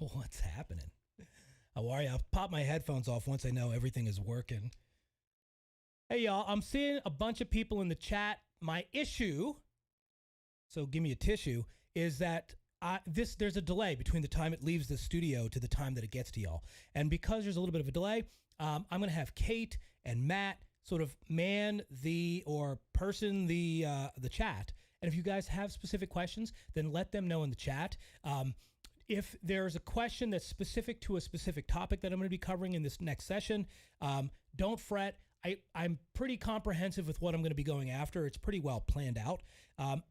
What's happening? How are you? I'll pop my headphones off once I know everything is working. Hey, y'all. I'm seeing a bunch of people in the chat. My issue, so give me a tissue, is that there's a delay between the time it leaves the studio to the time that it gets to y'all. And because there's a little bit of a delay, I'm going to have Kate and Matt sort of man the chat. And if you guys have specific questions, then let them know in the chat. If there's a question that's specific to a specific topic that I'm going to be covering in this next session, don't fret. I'm pretty comprehensive with what I'm going to be going after. It's pretty well planned out.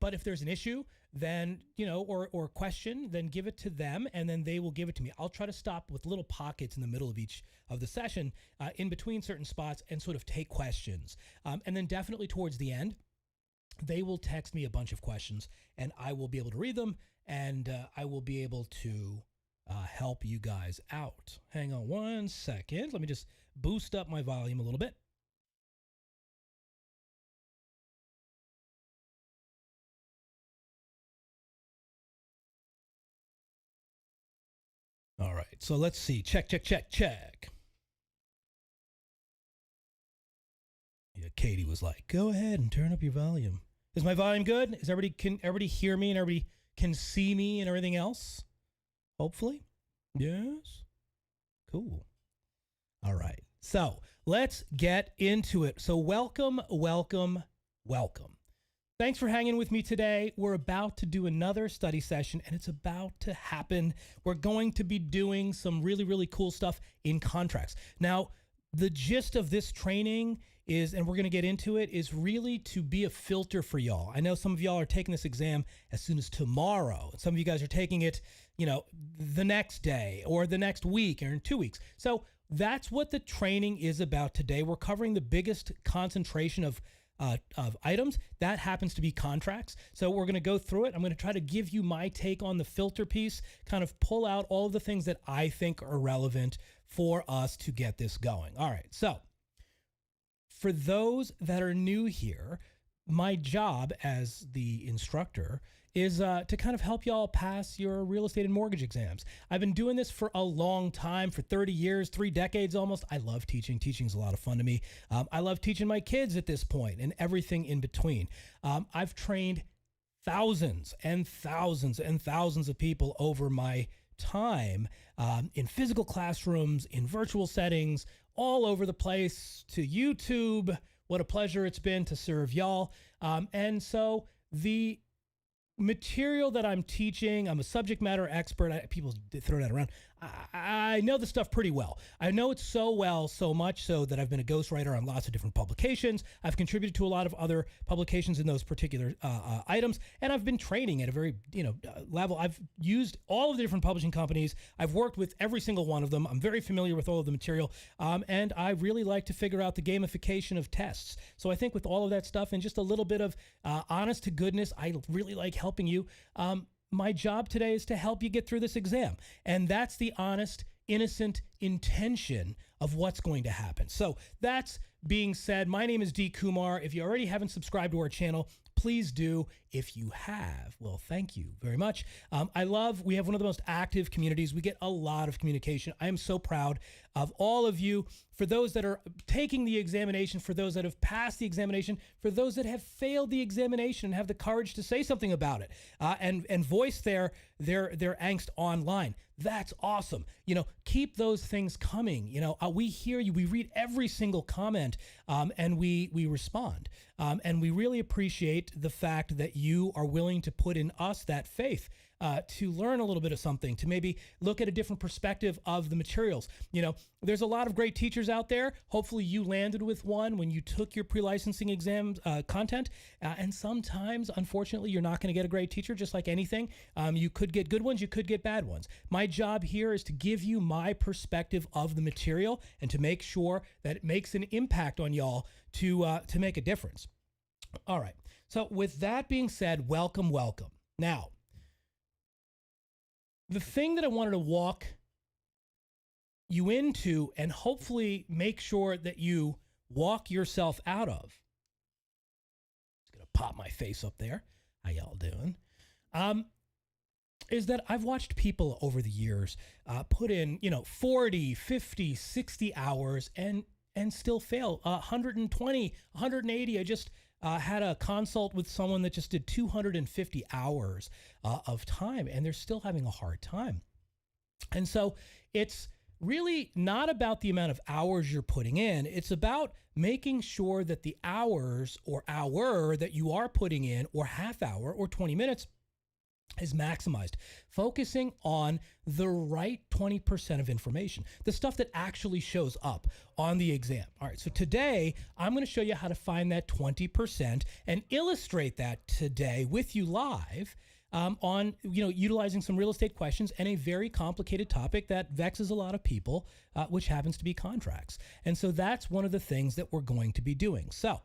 But if there's an issue, then, or question, then give it to them and then they will give it to me. I'll try to stop with little pockets in the middle of each of the session, in between certain spots, and sort of take questions. And then definitely towards the end, they will text me a bunch of questions and I will be able to read them and I will be able to help you guys out. Hang on one second. Let me just boost up my volume a little bit. All right, so let's see. Check. Yeah, Katie was like, go ahead and turn up your volume. Is my volume good? Can everybody hear me and everybody can see me and everything else? Hopefully. Yes. Cool. All right. So let's get into it. So welcome. Thanks for hanging with me today. We're about to do another study session and it's about to happen. We're going to be doing some really, really cool stuff in contracts. Now, the gist of this training is, and we're going to get into it, is really to be a filter for y'all. I know some of y'all are taking this exam as soon as tomorrow. Some of you guys are taking it, the next day or the next week or in 2 weeks. So that's what the training is about today. We're covering the biggest concentration of items. That happens to be contracts. So we're going to go through it. I'm going to try to give you my take on the filter piece, kind of pull out all of the things that I think are relevant for us to get this going. All right. So for those that are new here, my job as the instructor is to kind of help y'all pass your real estate and mortgage exams. I've been doing this for a long time, for 30 years, 3 decades almost. I love teaching. Teaching's a lot of fun to me. I love teaching my kids at this point and everything in between. I've trained thousands and thousands and thousands of people over my time in physical classrooms, in virtual settings, all over the place, to YouTube. What a pleasure it's been to serve y'all. And so the material that I'm teaching, I'm a subject matter expert. People throw that around. I know the stuff pretty well. I know it so well, so much so that I've been a ghostwriter on lots of different publications. I've contributed to a lot of other publications in those particular items, and I've been training at a very level. I've used all of the different publishing companies. I've worked with every single one of them. I'm very familiar with all of the material, and I really like to figure out the gamification of tests. So I think with all of that stuff and just a little bit of honest to goodness, I really like helping you. My job today is to help you get through this exam. And that's the honest, innocent intention of what's going to happen. So that's being said, my name is Dee Kumar. If you already haven't subscribed to our channel, please do. If you have, well, thank you very much. We have one of the most active communities. We get a lot of communication. I am so proud of all of you. For those that are taking the examination, for those that have passed the examination, for those that have failed the examination and have the courage to say something about it, and voice their angst online. That's awesome. Keep those things coming. We hear you. We read every single comment, and we respond. And we really appreciate the fact that you are willing to put in us that faith to learn a little bit of something, to maybe look at a different perspective of the materials. There's a lot of great teachers out there. Hopefully you landed with one when you took your pre-licensing exam content. And sometimes, unfortunately, you're not going to get a great teacher, just like anything. You could get good ones, you could get bad ones. My job here is to give you my perspective of the material and to make sure that it makes an impact on y'all to make a difference. All right. So with that being said, welcome. Now, the thing that I wanted to walk you into and hopefully make sure that you walk yourself out of. Just going to pop my face up there. How y'all doing? is that I've watched people over the years put in, 40, 50, 60 hours and still fail. 120, 180. I just had a consult with someone that just did 250 hours of time, and they're still having a hard time. And so it's really not about the amount of hours you're putting in. It's about making sure that the hours or hour that you are putting in, or half hour or 20 minutes, is maximized, focusing on the right 20% of information, the stuff that actually shows up on the exam. All right, so today I'm going to show you how to find that 20% and illustrate that today with you live on utilizing some real estate questions and a very complicated topic that vexes a lot of people, which happens to be contracts. And so that's one of the things that we're going to be doing. So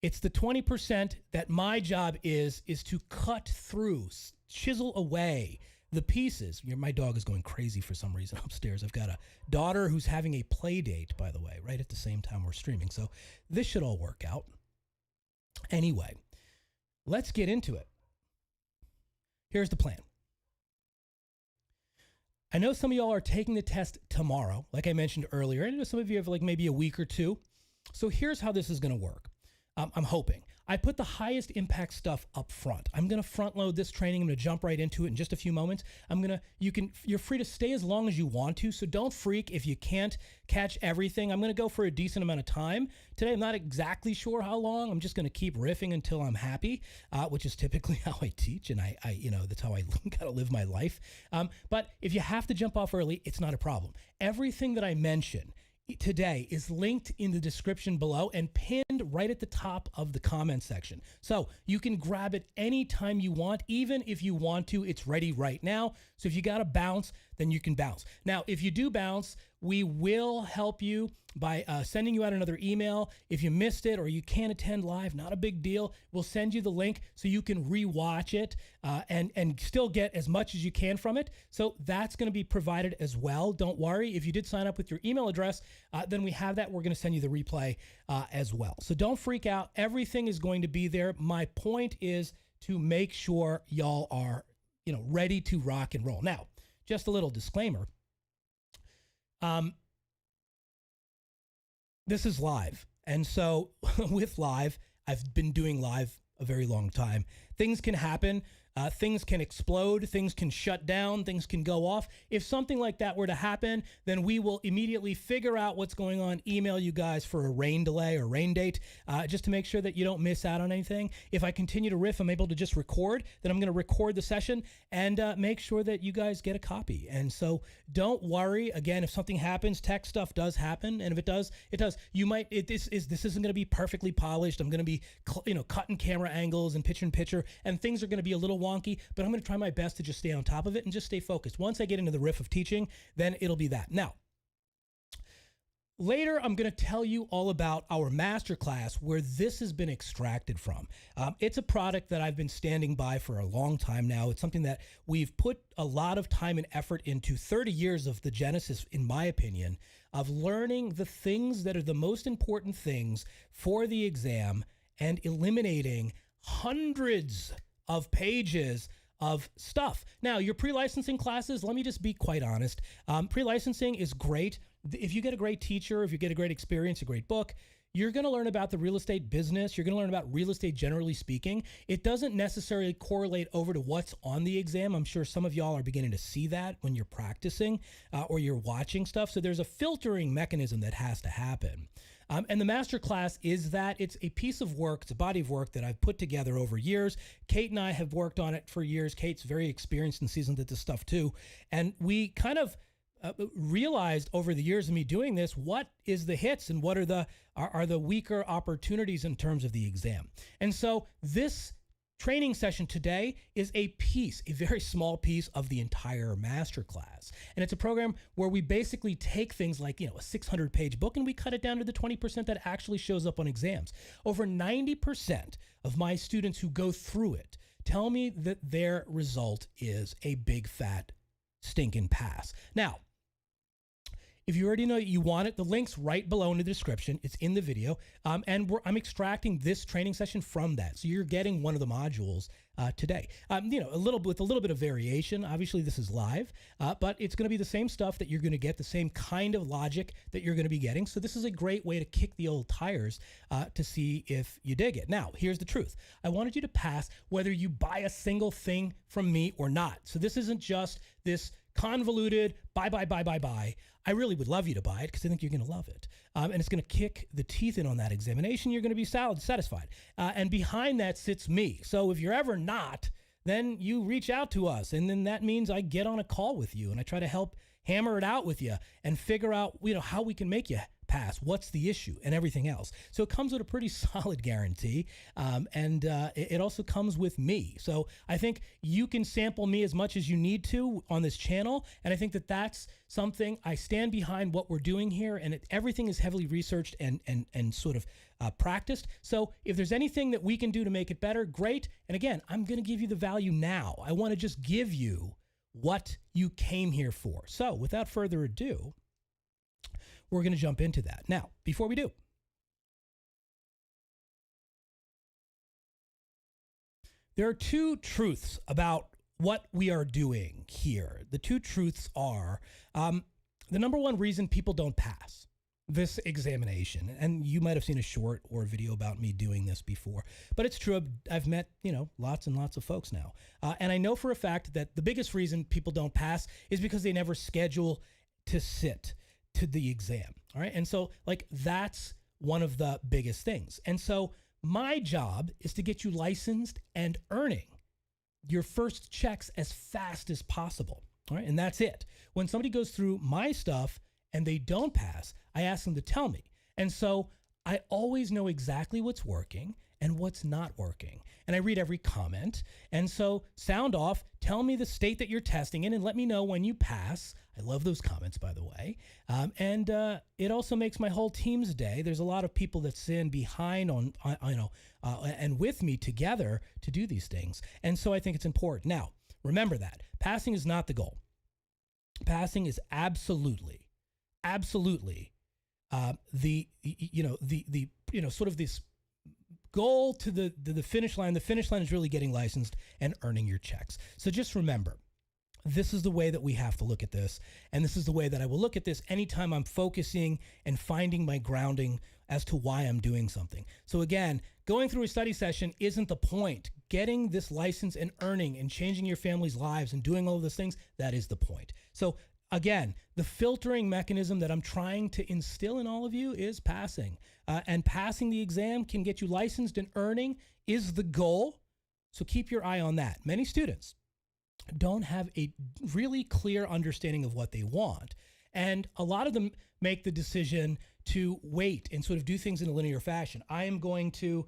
it's the 20% that my job is to cut through, chisel away the pieces. My dog is going crazy for some reason upstairs. I've got a daughter who's having a play date, by the way, right at the same time we're streaming. So this should all work out. Anyway, let's get into it. Here's the plan. I know some of y'all are taking the test tomorrow, like I mentioned earlier. I know some of you have like maybe a week or two. So here's how this is going to work. I'm hoping. I put the highest impact stuff up front. I'm going to front load this training. I'm going to jump right into it in just a few moments. You're free to stay as long as you want to. So don't freak if you can't catch everything. I'm going to go for a decent amount of time today. I'm not exactly sure how long. I'm just going to keep riffing until I'm happy, which is typically how I teach. And I that's how I got to live my life. But if you have to jump off early, it's not a problem. Everything that I mention today is linked in the description below and pinned right at the top of the comment section. So you can grab it anytime you want, even if you want to, it's ready right now. So if you got to bounce, then you can bounce. Now, if you do bounce, we will help you by sending you out another email. If you missed it or you can't attend live, not a big deal. We'll send you the link so you can rewatch it and still get as much as you can from it. So that's going to be provided as well. Don't worry. If you did sign up with your email address, then we have that. We're going to send you the replay as well. So don't freak out. Everything is going to be there. My point is to make sure y'all are, ready to rock and roll. Now, just a little disclaimer. This is live. And so with live, I've been doing live a very long time. Things can happen. Things can explode. Things can shut down. Things can go off. If something like that were to happen, then we will immediately figure out what's going on, email you guys for a rain delay or rain date, just to make sure that you don't miss out on anything. If I continue to riff, I'm able to just record. Then I'm going to record the session and make sure that you guys get a copy. And so don't worry. Again, if something happens, tech stuff does happen. And if it does, it does. You might, this isn't going to be perfectly polished. I'm going to be, cutting camera angles and picture, and things are going to be a little wonky, but I'm going to try my best to just stay on top of it and just stay focused. Once I get into the riff of teaching, then it'll be that. Now, later, I'm going to tell you all about our masterclass where this has been extracted from. It's a product that I've been standing by for a long time now. It's something that we've put a lot of time and effort into, 30 years of the genesis, in my opinion, of learning the things that are the most important things for the exam and eliminating hundreds of pages of stuff. Now, your pre-licensing classes, let me just be quite honest. Pre-licensing is great. If you get a great teacher, if you get a great experience, a great book, you're going to learn about the real estate business. You're going to learn about real estate generally speaking. It doesn't necessarily correlate over to what's on the exam. I'm sure some of y'all are beginning to see that when you're practicing or you're watching stuff. So there's a filtering mechanism that has to happen. And the masterclass is that it's a piece of work, it's a body of work that I've put together over years. Kate and I have worked on it for years. Kate's very experienced and seasoned at this stuff too. And we kind of realized over the years of me doing this, what is the hits and what are the weaker opportunities in terms of the exam. And so this training session today is a very small piece of the entire masterclass. And it's a program where we basically take things like, a 600-page book and we cut it down to the 20% that actually shows up on exams. Over 90% of my students who go through it tell me that their result is a big fat stinking pass. Now, if you already know you want it, the link's right below in the description. It's in the video. And I'm extracting this training session from that. So you're getting one of the modules today. With a little bit of variation. Obviously, this is live, but it's going to be the same stuff that you're going to get, the same kind of logic that you're going to be getting. So this is a great way to kick the old tires to see if you dig it. Now, here's the truth. I wanted you to pass whether you buy a single thing from me or not. So this isn't just this convoluted buy. I really would love you to buy it because I think you're going to love it. And it's going to kick the teeth in on that examination. You're going to be satisfied. And behind that sits me. So if you're ever not, then you reach out to us. And then that means I get on a call with you and I try to help hammer it out with you and figure out, how we can make you pass, what's the issue, and everything else. So it comes with a pretty solid guarantee, and it also comes with me. So I think you can sample me as much as you need to on this channel, and I think that that's something I stand behind what we're doing here, and everything is heavily researched and sort of practiced. So if there's anything that we can do to make it better, great. And again, I'm going to give you the value now. I want to just give you what you came here for. So without further ado, we're going to jump into that. Now, before we do, there are two truths about what we are doing here. The two truths are the number one reason people don't pass this examination, and you might have seen a short or a video about me doing this before, but it's true. I've met, lots and lots of folks now. And I know for a fact that the biggest reason people don't pass is because they never schedule to sit to the exam. All right. And so that's one of the biggest things. And so my job is to get you licensed and earning your first checks as fast as possible. All right. And that's it. When somebody goes through my stuff and they don't pass, I ask them to tell me. And so I always know exactly what's working and what's not working. And I read every comment. And so sound off, tell me the state that you're testing in and let me know when you pass. I love those comments, by the way. And it also makes my whole team's day. There's a lot of people that stand behind and with me together to do these things. And so I think it's important. Now, remember that passing is not the goal. Passing is absolutely sort of this goal to the finish line. The finish line is really getting licensed and earning your checks. So just remember, this is the way that we have to look at this. And this is the way that I will look at this anytime I'm focusing and finding my grounding as to why I'm doing something. So again, going through a study session isn't the point. Getting this license and earning and changing your family's lives and doing all of those things, that is the point. So again, the filtering mechanism that I'm trying to instill in all of you is passing. And passing the exam can get you licensed and earning is the goal. So keep your eye on that. Many students don't have a really clear understanding of what they want. And a lot of them make the decision to wait and sort of do things in a linear fashion. I am going to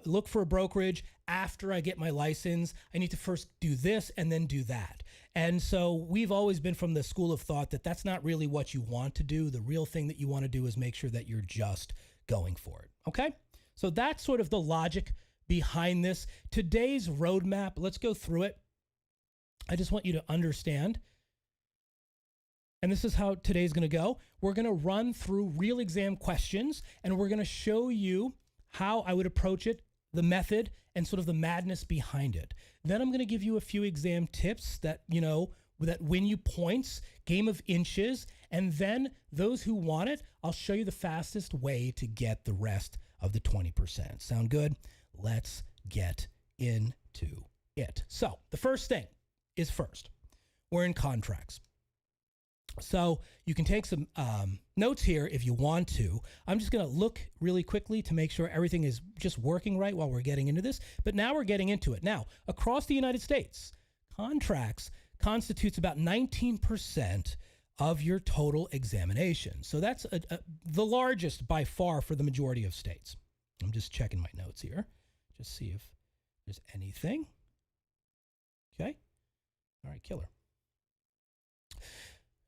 look for a brokerage after I get my license. I need to first do this and then do that. And so we've always been from the school of thought that that's not really what you want to do. The real thing that you want to do is make sure that you're just going for it. Okay? So that's sort of the logic behind this. Today's roadmap, let's go through it. I just want you to understand. And this is how today's going to go. We're going to run through real exam questions, and we're going to show you how I would approach it, the method, and sort of the madness behind it. Then I'm going to give you a few exam tips that, that win you points, game of inches. And then those who want it, I'll show you the fastest way to get the rest of the 20%. Sound good? Let's get into it. So the first thing is first, we're in contracts. So you can take some notes here if you want to. I'm just going to look really quickly to make sure everything is just working right while we're getting into this. But now we're getting into it. Now, across the United States, contracts constitutes about 19% of your total examination. So that's the largest by far for the majority of states. I'm just checking my notes here. Just see if there's anything. Okay. All right, killer.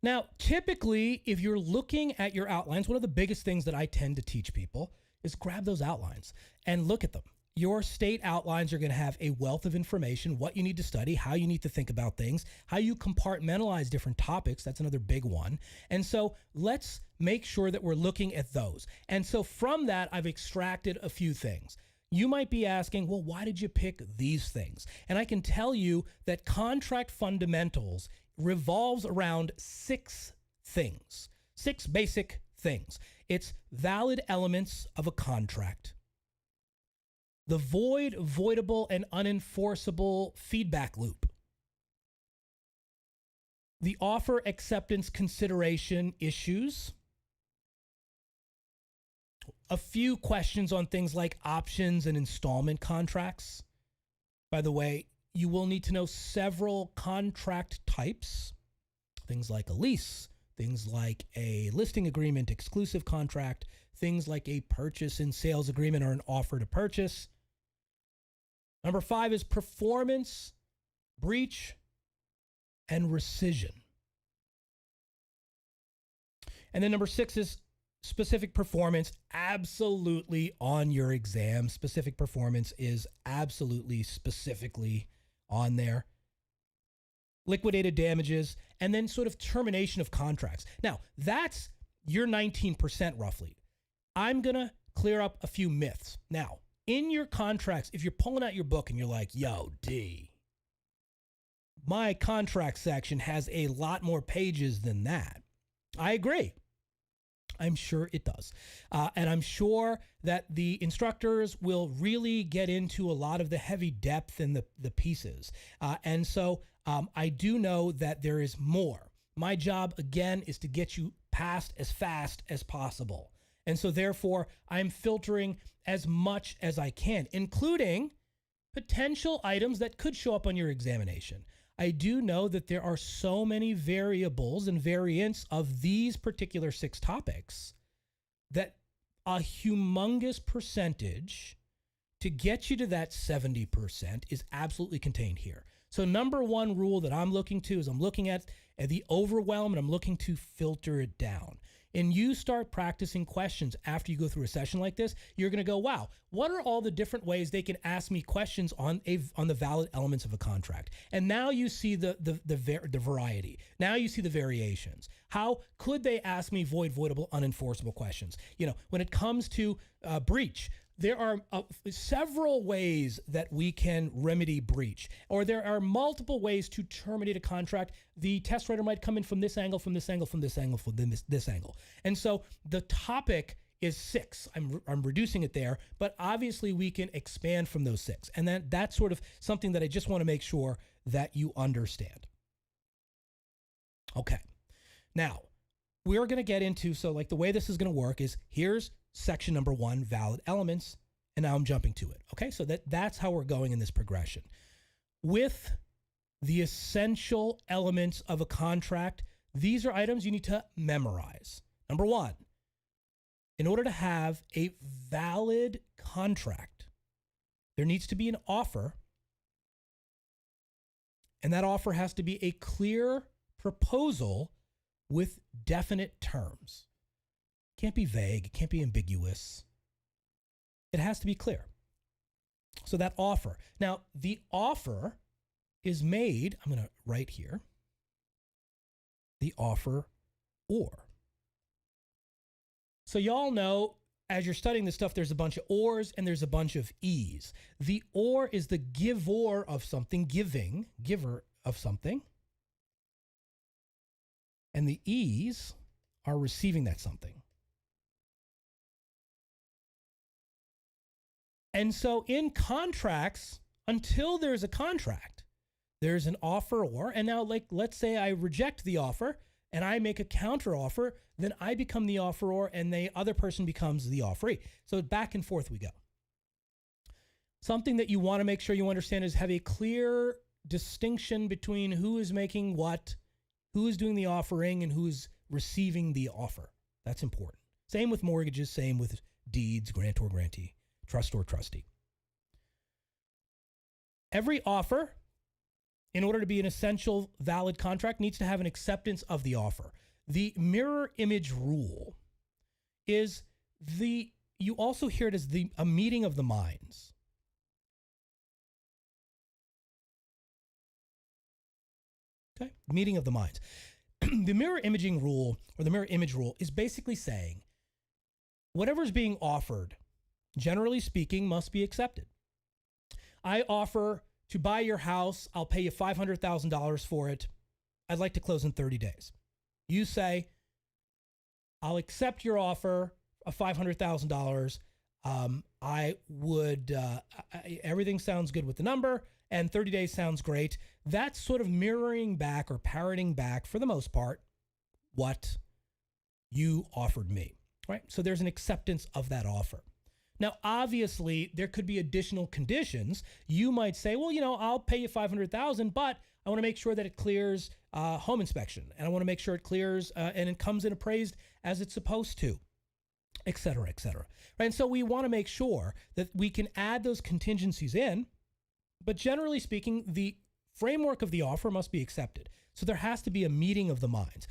Now, typically, if you're looking at your outlines, one of the biggest things that I tend to teach people is grab those outlines and look at them your state outlines are going to have a wealth of information, what you need to study, how you need to think about things, how you compartmentalize different topics. That's another big one. And so let's make sure that we're looking at those. And so from that, I've extracted a few things. You might be asking, well, why did you pick these things? And I can tell you that contract fundamentals revolves around 6 things, 6 basic things. It's valid elements of a contract, the void, voidable, and unenforceable feedback loop, the offer acceptance consideration issues, a few questions on things like options and installment contracts. By the way, you will need to know several contract types, things like a lease, things like a listing agreement, exclusive contract, things like a purchase and sales agreement or an offer to purchase. Number 5 is performance, breach, and rescission. And then number 6 is specific performance, absolutely on your exam. Specific performance is absolutely specifically on there. Liquidated damages, and then sort of termination of contracts. Now, that's your 19% roughly. I'm going to clear up a few myths. Now, in your contracts, if you're pulling out your book and you're like, yo, D, my contract section has a lot more pages than that. I agree. I'm sure it does. And I'm sure that the instructors will really get into a lot of the heavy depth and the pieces. And so I do know that there is more. My job, again, is to get you passed as fast as possible. And so therefore, I'm filtering as much as I can, including potential items that could show up on your examination. I do know that there are so many variables and variants of these particular 6 topics that a humongous percentage to get you to that 70% is absolutely contained here. So number 1 rule that I'm looking to is I'm looking at the overwhelm and I'm looking to filter it down. And you start practicing questions after you go through a session like this, you're going to go, wow, what are all the different ways they can ask me questions on the valid elements of a contract? And now you see the variety. Now you see the variations. How could they ask me void, voidable, unenforceable questions? You know, when it comes to breach, there are several ways that we can remedy breach, or there are multiple ways to terminate a contract. The test writer might come in from this angle, from this angle, from this angle, from this angle. And so the topic is 6. I'm reducing it there, but obviously we can expand from those 6. And that's sort of something that I just want to make sure that you understand. Okay. Now, we're going to get into, so like the way this is going to work is here's section number 1, valid elements, and now I'm jumping to it. Okay, so that's how we're going in this progression. With the essential elements of a contract, these are items you need to memorize. Number 1, in order to have a valid contract, there needs to be an offer, and that offer has to be a clear proposal with definite terms. Can't be vague, it can't be ambiguous. It has to be clear. So that offer. Now, the offer is made, I'm going to write here, the offer or. So y'all know, as you're studying this stuff, there's a bunch of ors and there's a bunch of es. The or is the giver of something, giver of something. And the es are receiving that something. And so in contracts, until there's a contract, there's an offer or, and now like, let's say I reject the offer and I make a counter offer, then I become the offeror and the other person becomes the offeree. So back and forth we go. Something that you want to make sure you understand is have a clear distinction between who is making what, who is doing the offering, and who is receiving the offer. That's important. Same with mortgages, same with deeds, grantor, grantee. Trustor, trustee. Every offer, in order to be an essential valid contract, needs to have an acceptance of the offer. The mirror image rule is you also hear it as a meeting of the minds. Okay, meeting of the minds. The mirror imaging rule, or the mirror image rule, is basically saying whatever's being offered, generally speaking, must be accepted. I offer to buy your house. I'll pay you $500,000 for it. I'd like to close in 30 days. You say, I'll accept your offer of $500,000. Everything sounds good with the number, and 30 days sounds great. That's sort of mirroring back or parroting back, for the most part, what you offered me, right? So there's an acceptance of that offer. Now, obviously, there could be additional conditions. You might say, well, I'll pay you $500,000, but I want to make sure that it clears home inspection, and I want to make sure it clears and it comes in appraised as it's supposed to, et cetera, et cetera. Right? And so we want to make sure that we can add those contingencies in, but generally speaking, the framework of the offer must be accepted. So there has to be a meeting of the minds.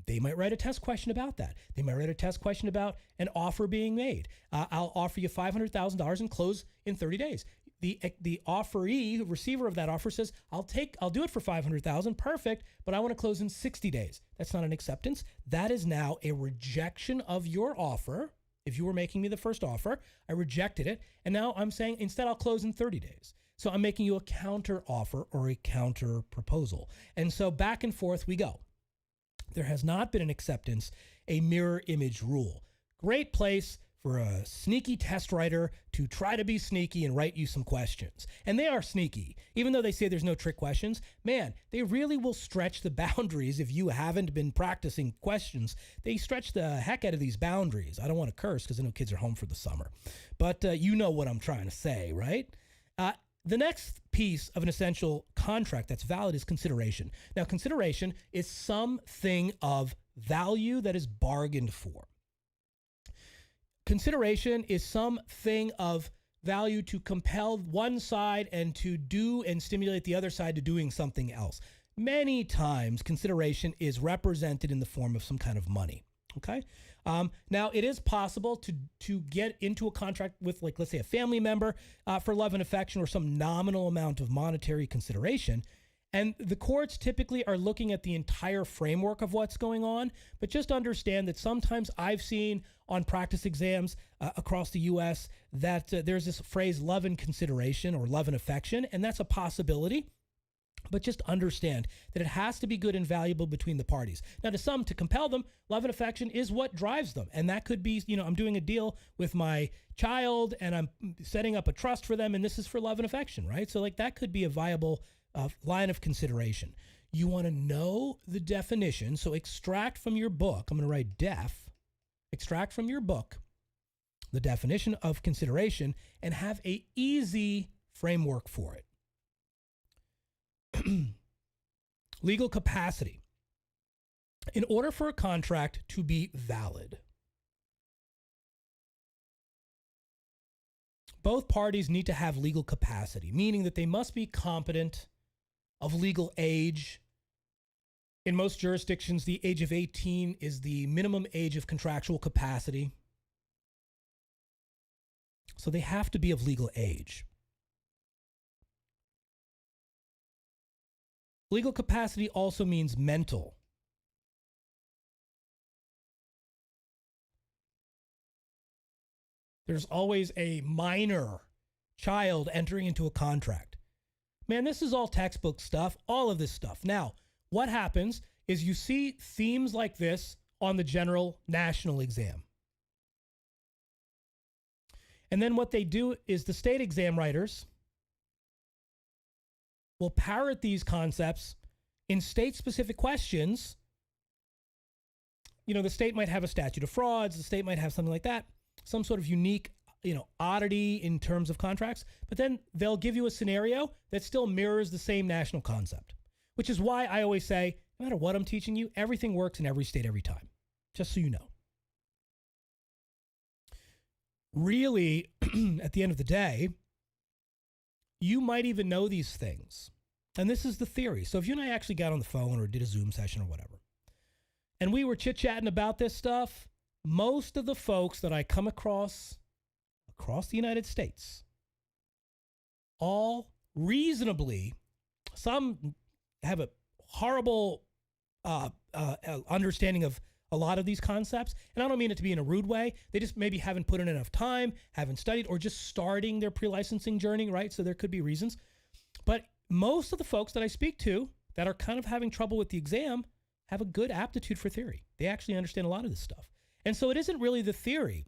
They might write a test question about that. They might write a test question about an offer being made. I'll offer you $500,000 and close in 30 days. The offeree, receiver of that offer, says, I'll do it for $500,000, perfect, but I want to close in 60 days. That's not an acceptance. That is now a rejection of your offer. If you were making me the first offer, I rejected it, and now I'm saying instead I'll close in 30 days. So I'm making you a counter offer or a counter proposal. And so back and forth we go. There has not been an acceptance, a mirror image rule. Great place for a sneaky test writer to try to be sneaky and write you some questions. And they are sneaky. Even though they say there's no trick questions, man, they really will stretch the boundaries. If you haven't been practicing questions, they stretch the heck out of these boundaries. I don't want to curse because I know kids are home for the summer. But you know what I'm trying to say, right? The next piece of an essential contract that's valid is consideration. Now, consideration is something of value that is bargained for. Consideration is something of value to compel one side and to do and stimulate the other side to doing something else. Many times, consideration is represented in the form of some kind of money. Okay. Now, it is possible to get into a contract with, like, let's say, a family member for love and affection or some nominal amount of monetary consideration. And the courts typically are looking at the entire framework of what's going on. But just understand that sometimes I've seen on practice exams across the U.S. that there's this phrase love and consideration or love and affection, and that's a possibility. But just understand that it has to be good and valuable between the parties. Now, to some, to compel them, love and affection is what drives them. And that could be, I'm doing a deal with my child and I'm setting up a trust for them, and this is for love and affection, right? So like that could be a viable line of consideration. You want to know the definition. So extract from your book, I'm going to write extract from your book the definition of consideration and have a easy framework for it. Legal capacity. In order for a contract to be valid, both parties need to have legal capacity, meaning that they must be competent, of legal age. In most jurisdictions, the age of 18 is the minimum age of contractual capacity. So they have to be of legal age. Legal capacity also means mental. There's always a minor child entering into a contract. Man, this is all textbook stuff, all of this stuff. Now, what happens is you see themes like this on the general national exam. And then what they do is the state exam writers will parrot these concepts in state-specific questions. The state might have a statute of frauds. The state might have something like that, some sort of unique, oddity in terms of contracts. But then they'll give you a scenario that still mirrors the same national concept, which is why I always say, no matter what I'm teaching you, everything works in every state every time, just so you know. Really, at the end of the day, you might even know these things. And this is the theory. So if you and I actually got on the phone or did a Zoom session or whatever, and we were chit-chatting about this stuff, most of the folks that I come across the United States, all reasonably, some have a horrible understanding of a lot of these concepts. And I don't mean it to be in a rude way. They just maybe haven't put in enough time, haven't studied, or just starting their pre-licensing journey, right? So there could be reasons. But most of the folks that I speak to that are kind of having trouble with the exam have a good aptitude for theory. They actually understand a lot of this stuff. And so it isn't really the theory,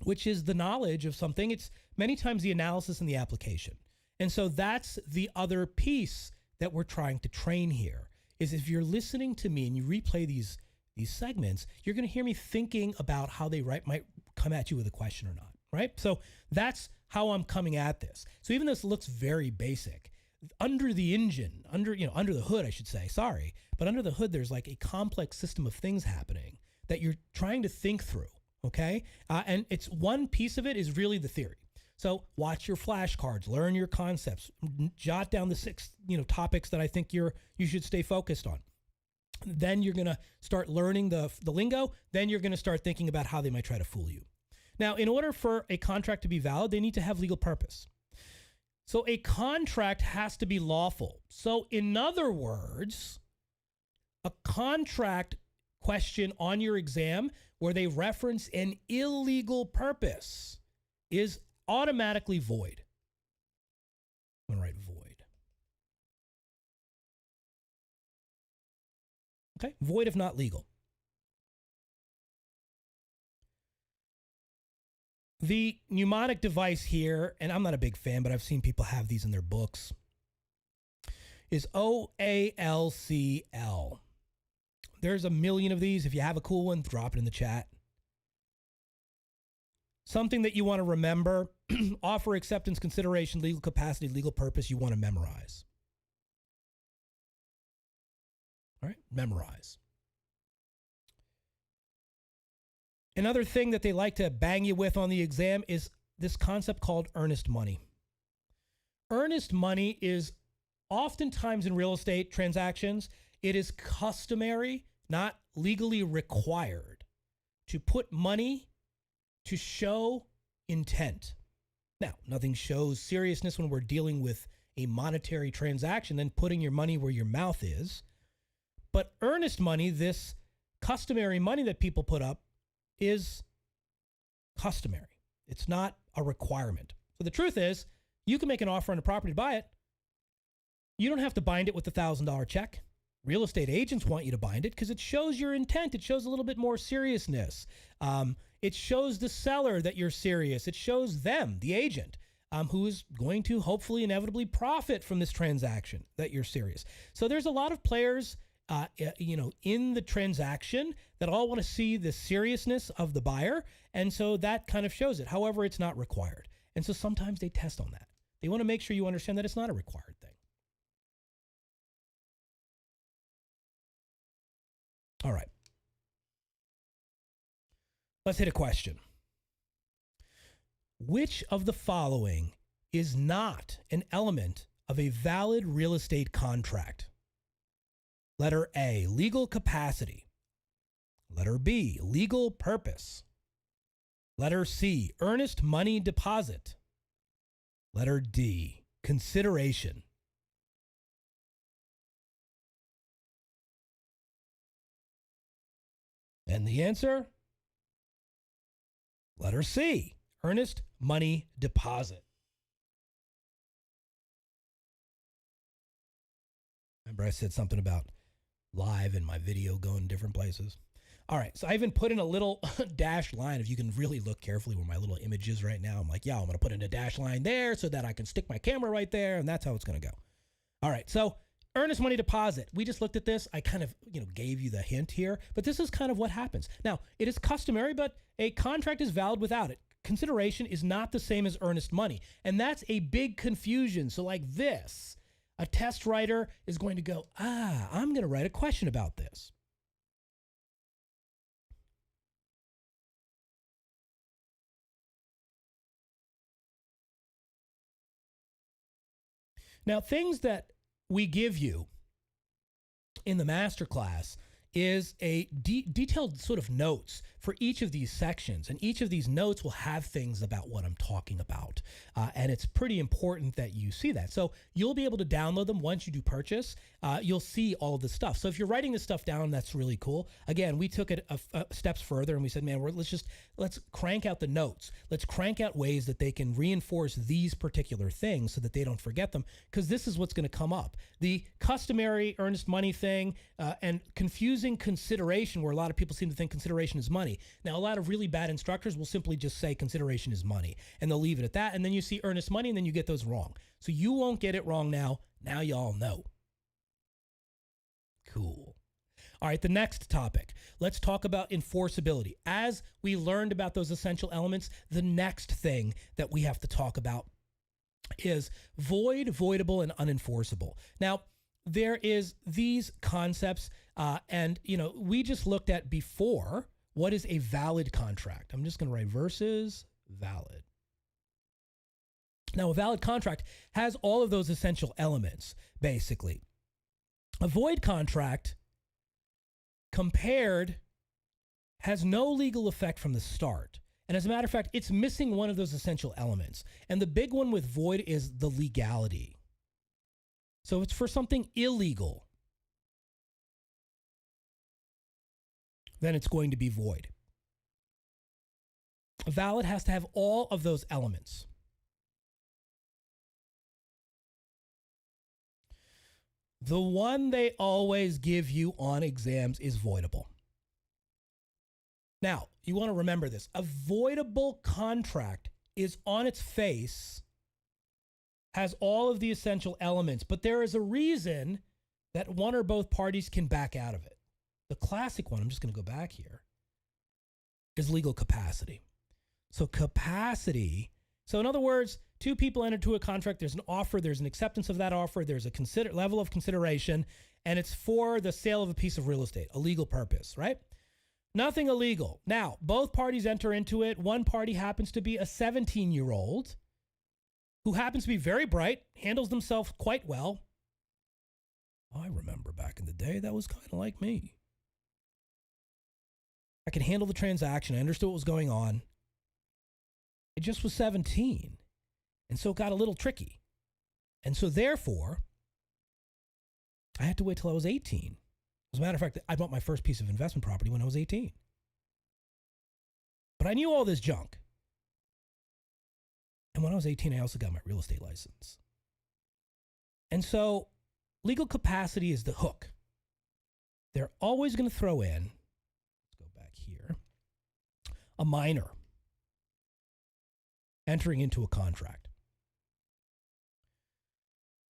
which is the knowledge of something. It's many times the analysis and the application. And so that's the other piece that we're trying to train here, is if you're listening to me and you replay these segments, you're going to hear me thinking about how they might come at you with a question or not, right? So that's how I'm coming at this. So even though this looks very basic, under the engine, under the hood, I should say, sorry, but under the hood, there's like a complex system of things happening that you're trying to think through, okay? And it's one piece of it is really the theory. So watch your flashcards, learn your concepts, jot down the 6, topics that I think you should stay focused on. Then you're going to start learning the lingo. Then you're going to start thinking about how they might try to fool you. Now, in order for a contract to be valid, they need to have legal purpose. So a contract has to be lawful. So in other words, a contract question on your exam where they reference an illegal purpose is automatically void. I'm going to write void. Okay, void if not legal. The mnemonic device here, and I'm not a big fan, but I've seen people have these in their books, is OALCL. There's a million of these. If you have a cool one, drop it in the chat. Something that you want to remember, offer, acceptance, consideration, legal capacity, legal purpose, you want to memorize. All right, memorize. Another thing that they like to bang you with on the exam is this concept called earnest money. Earnest money is oftentimes in real estate transactions, it is customary, not legally required, to put money to show intent. Now, nothing shows seriousness when we're dealing with a monetary transaction than putting your money where your mouth is. But earnest money, this customary money that people put up, is customary. It's not a requirement. So the truth is, you can make an offer on a property to buy it. You don't have to bind it with the $1,000 check. Real estate agents want you to bind it because it shows your intent. It shows a little bit more seriousness. It shows the seller that you're serious. It shows them, the agent, who is going to hopefully inevitably profit from this transaction, that you're serious. So there's a lot of players in the transaction that all want to see the seriousness of the buyer. And so that kind of shows it. However, it's not required. And so sometimes they test on that. They want to make sure you understand that it's not a required thing. All right. Let's hit a question. Which of the following is not an element of a valid real estate contract? Letter A, legal capacity. Letter B, legal purpose. Letter C, earnest money deposit. Letter D, consideration. And the answer? Letter C, earnest money deposit. Remember I said something about live in my video going different places. All right, so I even put in a little dash line. If you can really look carefully where my little image is right now, I'm like, yeah, I'm going to put in a dash line there so that I can stick my camera right there, and that's how it's going to go. All right, so earnest money deposit. We just looked at this. I kind of, gave you the hint here, but this is kind of what happens. Now, it is customary, but a contract is valid without it. Consideration is not the same as earnest money, and that's a big confusion. So like this, a test writer is going to go, I'm going to write a question about this. Now, things that we give you in the masterclass is a detailed sort of notes for each of these sections. And each of these notes will have things about what I'm talking about. And it's pretty important that you see that. So you'll be able to download them once you do purchase. You'll see all of this stuff. So if you're writing this stuff down, that's really cool. Again, we took it steps further and we said, man, let's crank out the notes. Let's crank out ways that they can reinforce these particular things so that they don't forget them, because this is what's going to come up. The customary earnest money thing and confusing consideration, where a lot of people seem to think consideration is money. Now, a lot of really bad instructors will simply just say consideration is money, and they'll leave it at that. And then you see earnest money, and then you get those wrong. So you won't get it wrong now. Now y'all know. Cool. All right, the next topic. Let's talk about enforceability. As we learned about those essential elements, the next thing that we have to talk about is void, voidable, and unenforceable. Now, there is these concepts, and we just looked at before what is a valid contract. I'm just going to write versus valid. Now, a valid contract has all of those essential elements, basically. A void contract, compared, has no legal effect from the start. And as a matter of fact, it's missing one of those essential elements. And the big one with void is the legality. So it's for something illegal, then it's going to be void. A valid has to have all of those elements. The one they always give you on exams is voidable. Now, you want to remember this. A voidable contract is on its face, has all of the essential elements, but there is a reason that one or both parties can back out of it. The classic one, I'm just going to go back here, is legal capacity. So capacity, so in other words, two people enter into a contract, there's an offer, there's an acceptance of that offer, there's a level of consideration, and it's for the sale of a piece of real estate, a legal purpose, right? Nothing illegal. Now, both parties enter into it. One party happens to be a 17-year-old who happens to be very bright, handles themselves quite well. I remember back in the day, that was kind of like me. I could handle the transaction. I understood what was going on. It just was 17. And so it got a little tricky. And so therefore, I had to wait till I was 18. As a matter of fact, I bought my first piece of investment property when I was 18. But I knew all this junk. And when I was 18, I also got my real estate license. And so legal capacity is the hook. They're always going to throw in, let's go back here, a minor entering into a contract.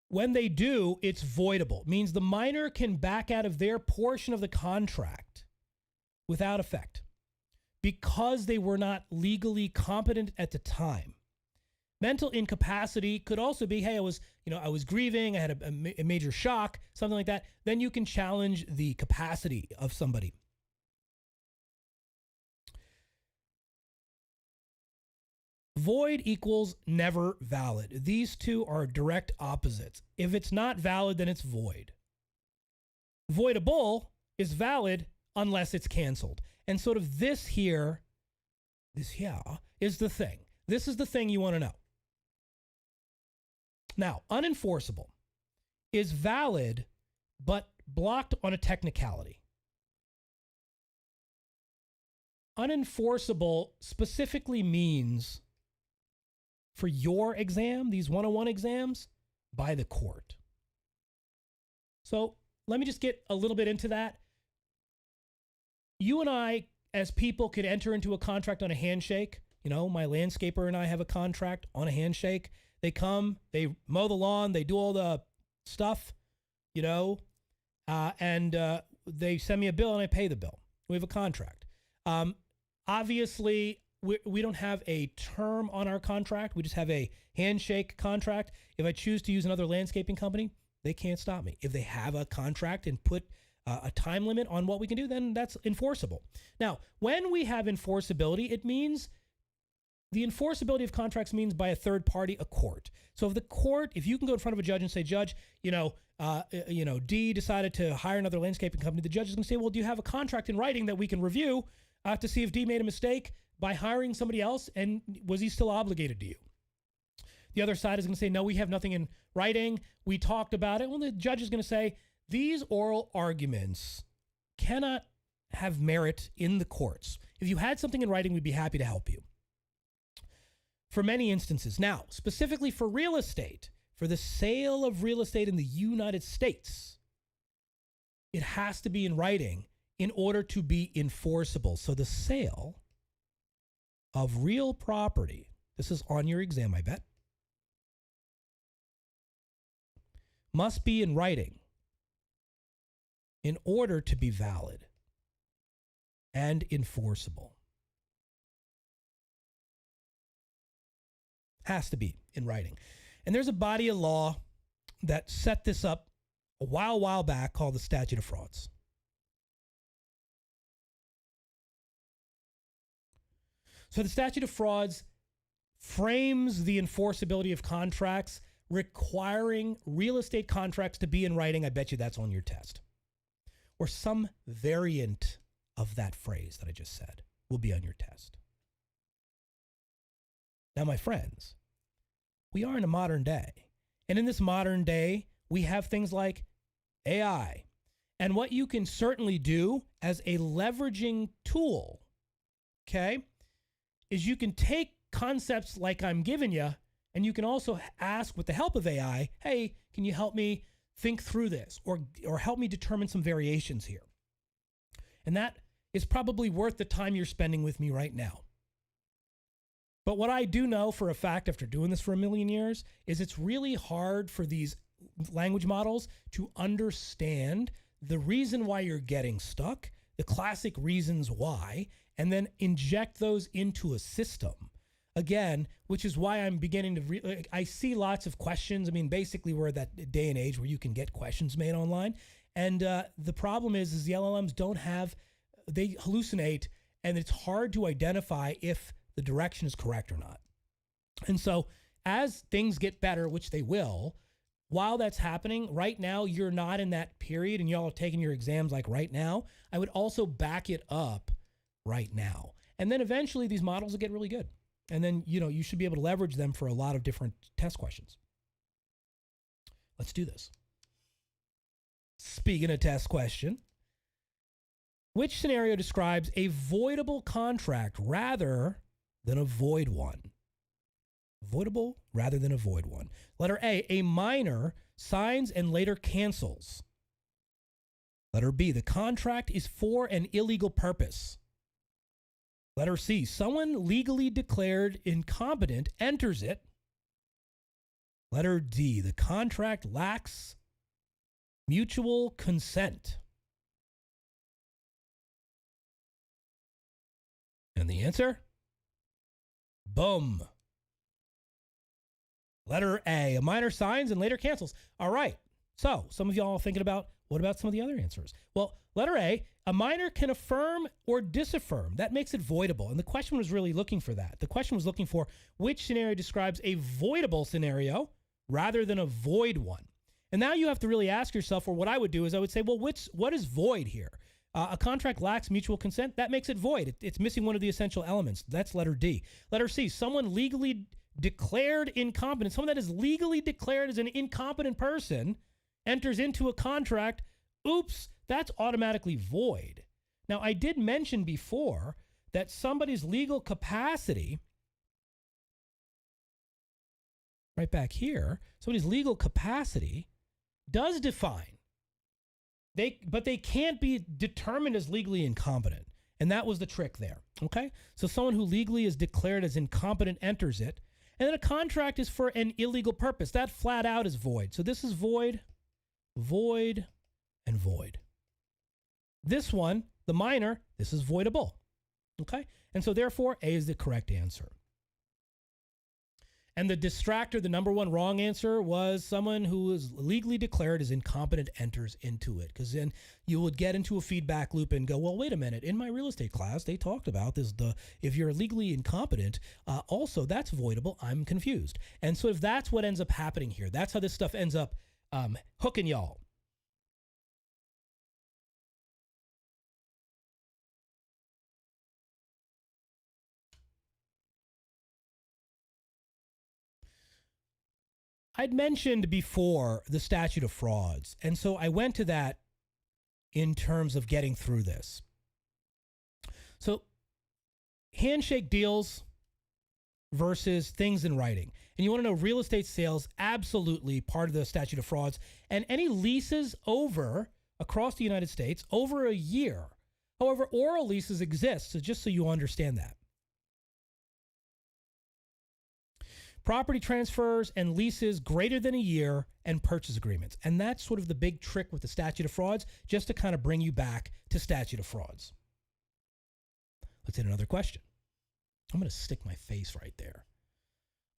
When they do, it's voidable. It means the minor can back out of their portion of the contract without effect because they were not legally competent at the time. Mental incapacity could also be, hey, I was grieving, I had a major shock, something like that. Then you can challenge the capacity of somebody. Void equals never valid. These two are direct opposites. If it's not valid, then it's void. Voidable is valid unless it's canceled. And sort of this here is the thing. This is the thing you want to know. Now, unenforceable is valid, but blocked on a technicality. Unenforceable specifically means, for your exam, these 101 exams, by the court. So let me just get a little bit into that. You and I, as people, could enter into a contract on a handshake. My landscaper and I have a contract on a handshake. They come, they mow the lawn, they do all the stuff, and they send me a bill and I pay the bill. We have a contract. Obviously, we don't have a term on our contract. We just have a handshake contract. If I choose to use another landscaping company, they can't stop me. If they have a contract and put a time limit on what we can do, then that's enforceable. Now, when we have enforceability, it means the enforceability of contracts means by a third party, a court. So if you can go in front of a judge and say, Judge, D decided to hire another landscaping company, the judge is going to say, well, do you have a contract in writing that we can review to see if D made a mistake by hiring somebody else, and was he still obligated to you? The other side is going to say, no, we have nothing in writing. We talked about it. Well, the judge is going to say, these oral arguments cannot have merit in the courts. If you had something in writing, we'd be happy to help you. For many instances. Now, specifically for real estate, for the sale of real estate in the United States, it has to be in writing in order to be enforceable. So the sale of real property, this is on your exam, I bet, must be in writing in order to be valid and enforceable. Has to be in writing. And there's a body of law that set this up a while back called the Statute of Frauds. So the Statute of Frauds frames the enforceability of contracts requiring real estate contracts to be in writing. I bet you that's on your test. Or some variant of that phrase that I just said will be on your test. Now, my friends, we are in a modern day. And in this modern day, we have things like AI. And what you can certainly do as a leveraging tool, okay, is you can take concepts like I'm giving you, and you can also ask with the help of AI, hey, can you help me think through this or help me determine some variations here? And that is probably worth the time you're spending with me right now. But what I do know for a fact after doing this for a million years is it's really hard for these language models to understand the reason why you're getting stuck, the classic reasons why, and then inject those into a system. Again, which is why I'm beginning to, I see lots of questions. I mean, basically we're at that day and age where you can get questions made online. And the problem is the LLMs they hallucinate, and it's hard to identify if the direction is correct or not. And so as things get better, which they will, while that's happening, right now you're not in that period and y'all are taking your exams like right now, I would also back it up right now. And then eventually these models will get really good. And then, you should be able to leverage them for a lot of different test questions. Let's do this. Speaking of test question, which scenario describes a voidable contract rather than a void one? Voidable rather than a void one. Letter A minor signs and later cancels. Letter B, the contract is for an illegal purpose. Letter C, someone legally declared incompetent enters it. Letter D, the contract lacks mutual consent. And the answer? Boom. Letter A minor signs and later cancels. All right. So some of y'all are thinking about, what about some of the other answers? Well, letter A minor can affirm or disaffirm. That makes it voidable. And the question was really looking for that. The question was looking for which scenario describes a voidable scenario rather than a void one. And now you have to really ask yourself, or what I would do is I would say, well, what is void here? A contract lacks mutual consent. That makes it void. It's missing one of the essential elements. That's letter D. Letter C, someone legally declared incompetent, someone that is legally declared as an incompetent person enters into a contract. Oops, that's automatically void. Now, I did mention before that somebody's legal capacity, right back here, somebody's legal capacity does define. But they can't be determined as legally incompetent. And that was the trick there, okay? So someone who legally is declared as incompetent enters it, and then a contract is for an illegal purpose. That flat out is void. So this is void, void, and void. This one, the minor, this is voidable, okay? And so therefore, A is the correct answer. And the distractor, the number one wrong answer, was someone who is legally declared as incompetent enters into it. Because then you would get into a feedback loop and go, well, wait a minute. In my real estate class, they talked about this. If you're legally incompetent, also that's voidable. I'm confused. And so if that's what ends up happening here, that's how this stuff ends up hooking y'all. I'd mentioned before the statute of frauds, and so I went to that in terms of getting through this. So handshake deals versus things in writing. And you want to know real estate sales, absolutely part of the statute of frauds. And any leases across the United States, over a year. However, oral leases exist, so just so you understand that. Property transfers and leases greater than a year and purchase agreements. And that's sort of the big trick with the statute of frauds, just to kind of bring you back to statute of frauds. Let's hit another question. I'm going to stick my face right there.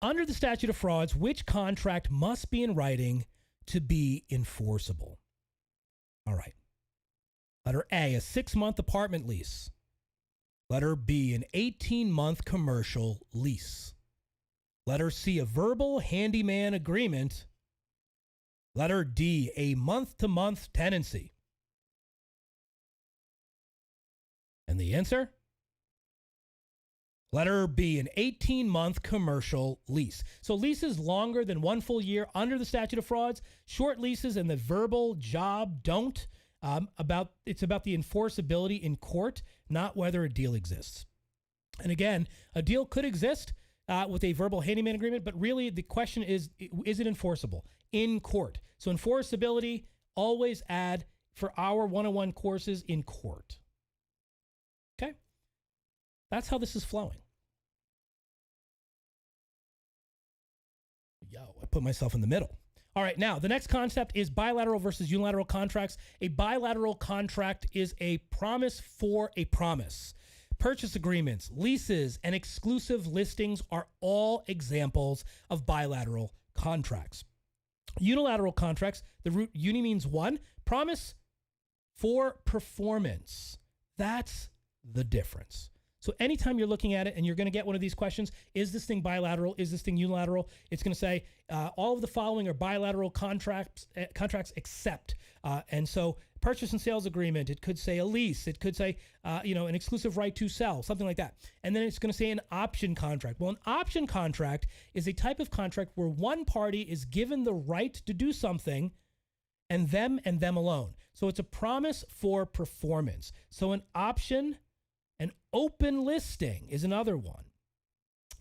Under the statute of frauds, which contract must be in writing to be enforceable? All right. Letter A, a 6-month apartment lease. Letter B, an 18-month commercial lease. Letter C, a verbal handyman agreement. Letter D, a month-to-month tenancy. And the answer? Letter B, an 18-month commercial lease. So leases longer than 1 full year under the statute of frauds. Short leases and the verbal job don't. It's about the enforceability in court, not whether a deal exists. And again, a deal could exist with a verbal handyman agreement, but really the question is it enforceable in court? So enforceability, always add for our one-on-one courses in court. Okay? That's how this is flowing. Yo, I put myself in the middle. All right, now the next concept is bilateral versus unilateral contracts. A bilateral contract is a promise for a promise. Purchase agreements, leases, and exclusive listings are all examples of bilateral contracts. Unilateral contracts, the root uni means one, promise for performance. That's the difference. So anytime you're looking at it and you're going to get one of these questions, is this thing bilateral? Is this thing unilateral? It's going to say all of the following are bilateral contracts except. And so purchase and sales agreement, it could say a lease. It could say, an exclusive right to sell, something like that. And then it's going to say an option contract. Well, an option contract is a type of contract where one party is given the right to do something and them alone. So it's a promise for performance. So an option, an open listing is another one.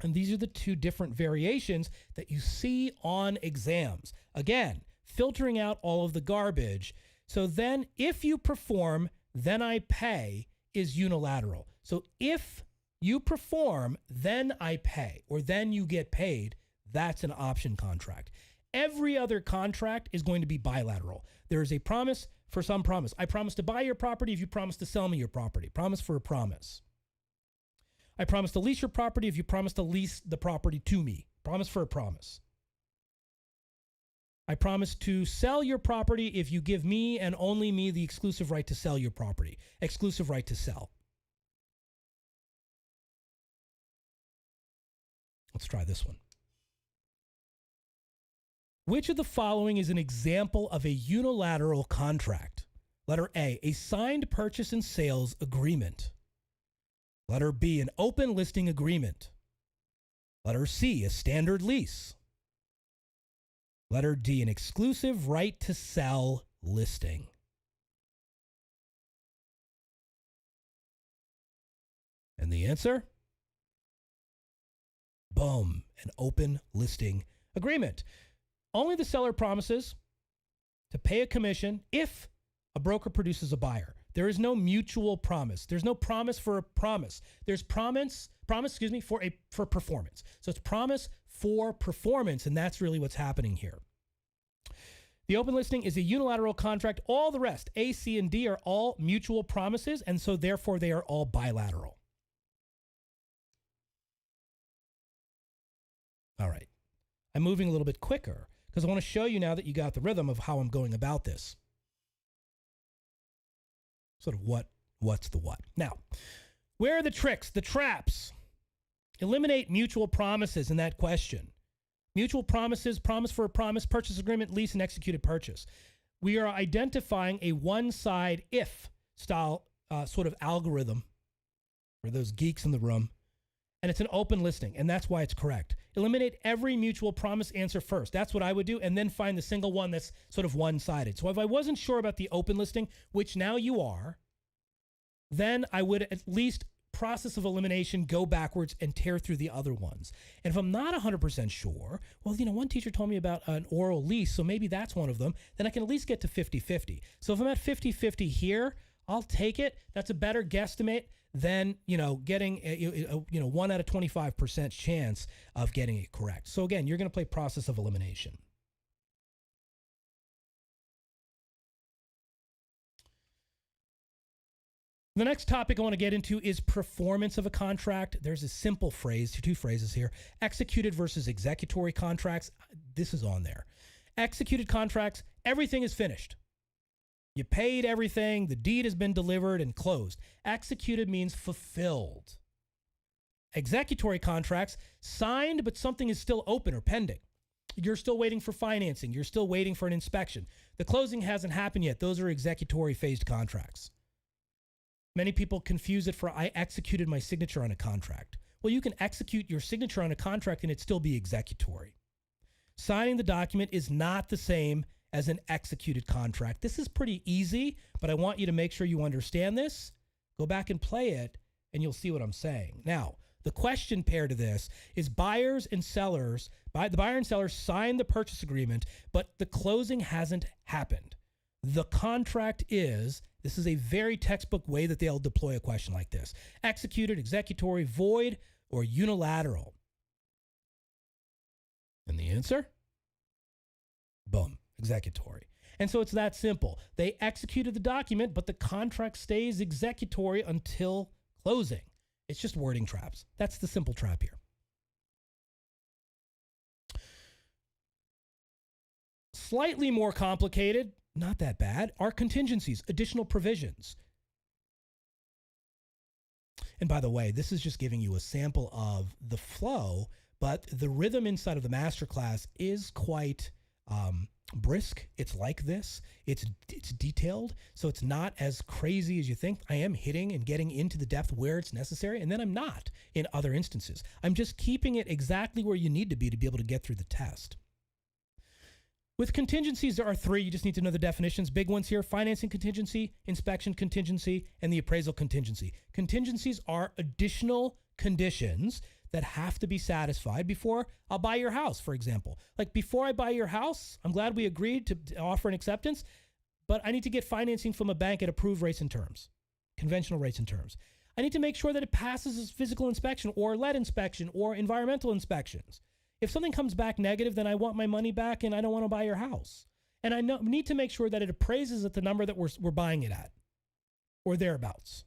And these are the two different variations that you see on exams. Again, filtering out all of the garbage. So then if you perform, then I pay is unilateral. So if you perform, then I pay, or then you get paid, that's an option contract. Every other contract is going to be bilateral. There is a promise for some promise. I promise to buy your property if you promise to sell me your property. Promise for a promise. I promise to lease your property if you promise to lease the property to me. Promise for a promise. I promise to sell your property if you give me and only me the exclusive right to sell your property. Exclusive right to sell. Let's try this one. Which of the following is an example of a unilateral contract? Letter A, signed purchase and sales agreement. Letter B, an open listing agreement. Letter C, a standard lease. Letter D, an exclusive right to sell listing. And the answer? Boom, an open listing agreement. Only the seller promises to pay a commission if a broker produces a buyer. There is no mutual promise. There's no promise for a promise. There's promise for performance. So it's promise for performance, and that's really what's happening here. The open listing is a unilateral contract. All the rest, A, C, and D, are all mutual promises, and so therefore they are all bilateral. All right. I'm moving a little bit quicker because I want to show you now that you got the rhythm of how I'm going about this. Sort of what's the what. Now, where are the tricks, the traps? Eliminate mutual promises in that question. Mutual promises, promise for a promise, purchase agreement, lease, and executed purchase. We are identifying a one-side if style sort of algorithm for those geeks in the room. And it's an open listing, and that's why it's correct. Eliminate every mutual promise answer first. That's what I would do, and then find the single one that's sort of one-sided. So if I wasn't sure about the open listing, which now you are, then I would at least process of elimination, go backwards and tear through the other ones. And if I'm not 100% sure, well, one teacher told me about an oral lease, so maybe that's one of them, then I can at least get to 50-50. So if I'm at 50-50 here, I'll take it. That's a better guesstimate than, getting a 1 out of 25% chance of getting it correct. So again, you're going to play process of elimination. The next topic I want to get into is performance of a contract. There's a simple phrase, two phrases here. Executed versus executory contracts. This is on there. Executed contracts, everything is finished. You paid everything, the deed has been delivered and closed. Executed means fulfilled. Executory contracts, signed, but something is still open or pending. You're still waiting for financing. You're still waiting for an inspection. The closing hasn't happened yet. Those are executory phased contracts. Many people confuse it for I executed my signature on a contract. Well, you can execute your signature on a contract and it still be executory. Signing the document is not the same as an executed contract. This is pretty easy, but I want you to make sure you understand this. Go back and play it, and you'll see what I'm saying. Now, the question paired to this is the buyer and seller signed the purchase agreement, but the closing hasn't happened. The contract is, this is a very textbook way that they'll deploy a question like this: executed, executory, void, or unilateral. And the answer? Boom. Executory. And so it's that simple. They executed the document, but the contract stays executory until closing. It's just wording traps. That's the simple trap here. Slightly more complicated, not that bad, are contingencies, additional provisions. And by the way, this is just giving you a sample of the flow, but the rhythm inside of the masterclass is quite brisk. It's like this. It's detailed, so it's not as crazy as you think. I am hitting and getting into the depth where it's necessary, and then I'm not in other instances. I'm just keeping it exactly where you need to be able to get through the test. With contingencies, there are three. You just need to know the definitions. Big ones here: financing contingency, inspection contingency, and the appraisal contingency. Contingencies are additional conditions that have to be satisfied before I'll buy your house, for example. Like, before I buy your house, I'm glad we agreed to offer an acceptance, but I need to get financing from a bank at approved rates and terms, conventional rates and terms. I need to make sure that it passes its physical inspection or lead inspection or environmental inspections. If something comes back negative, then I want my money back and I don't want to buy your house. And I need to make sure that it appraises at the number that we're buying it at or thereabouts.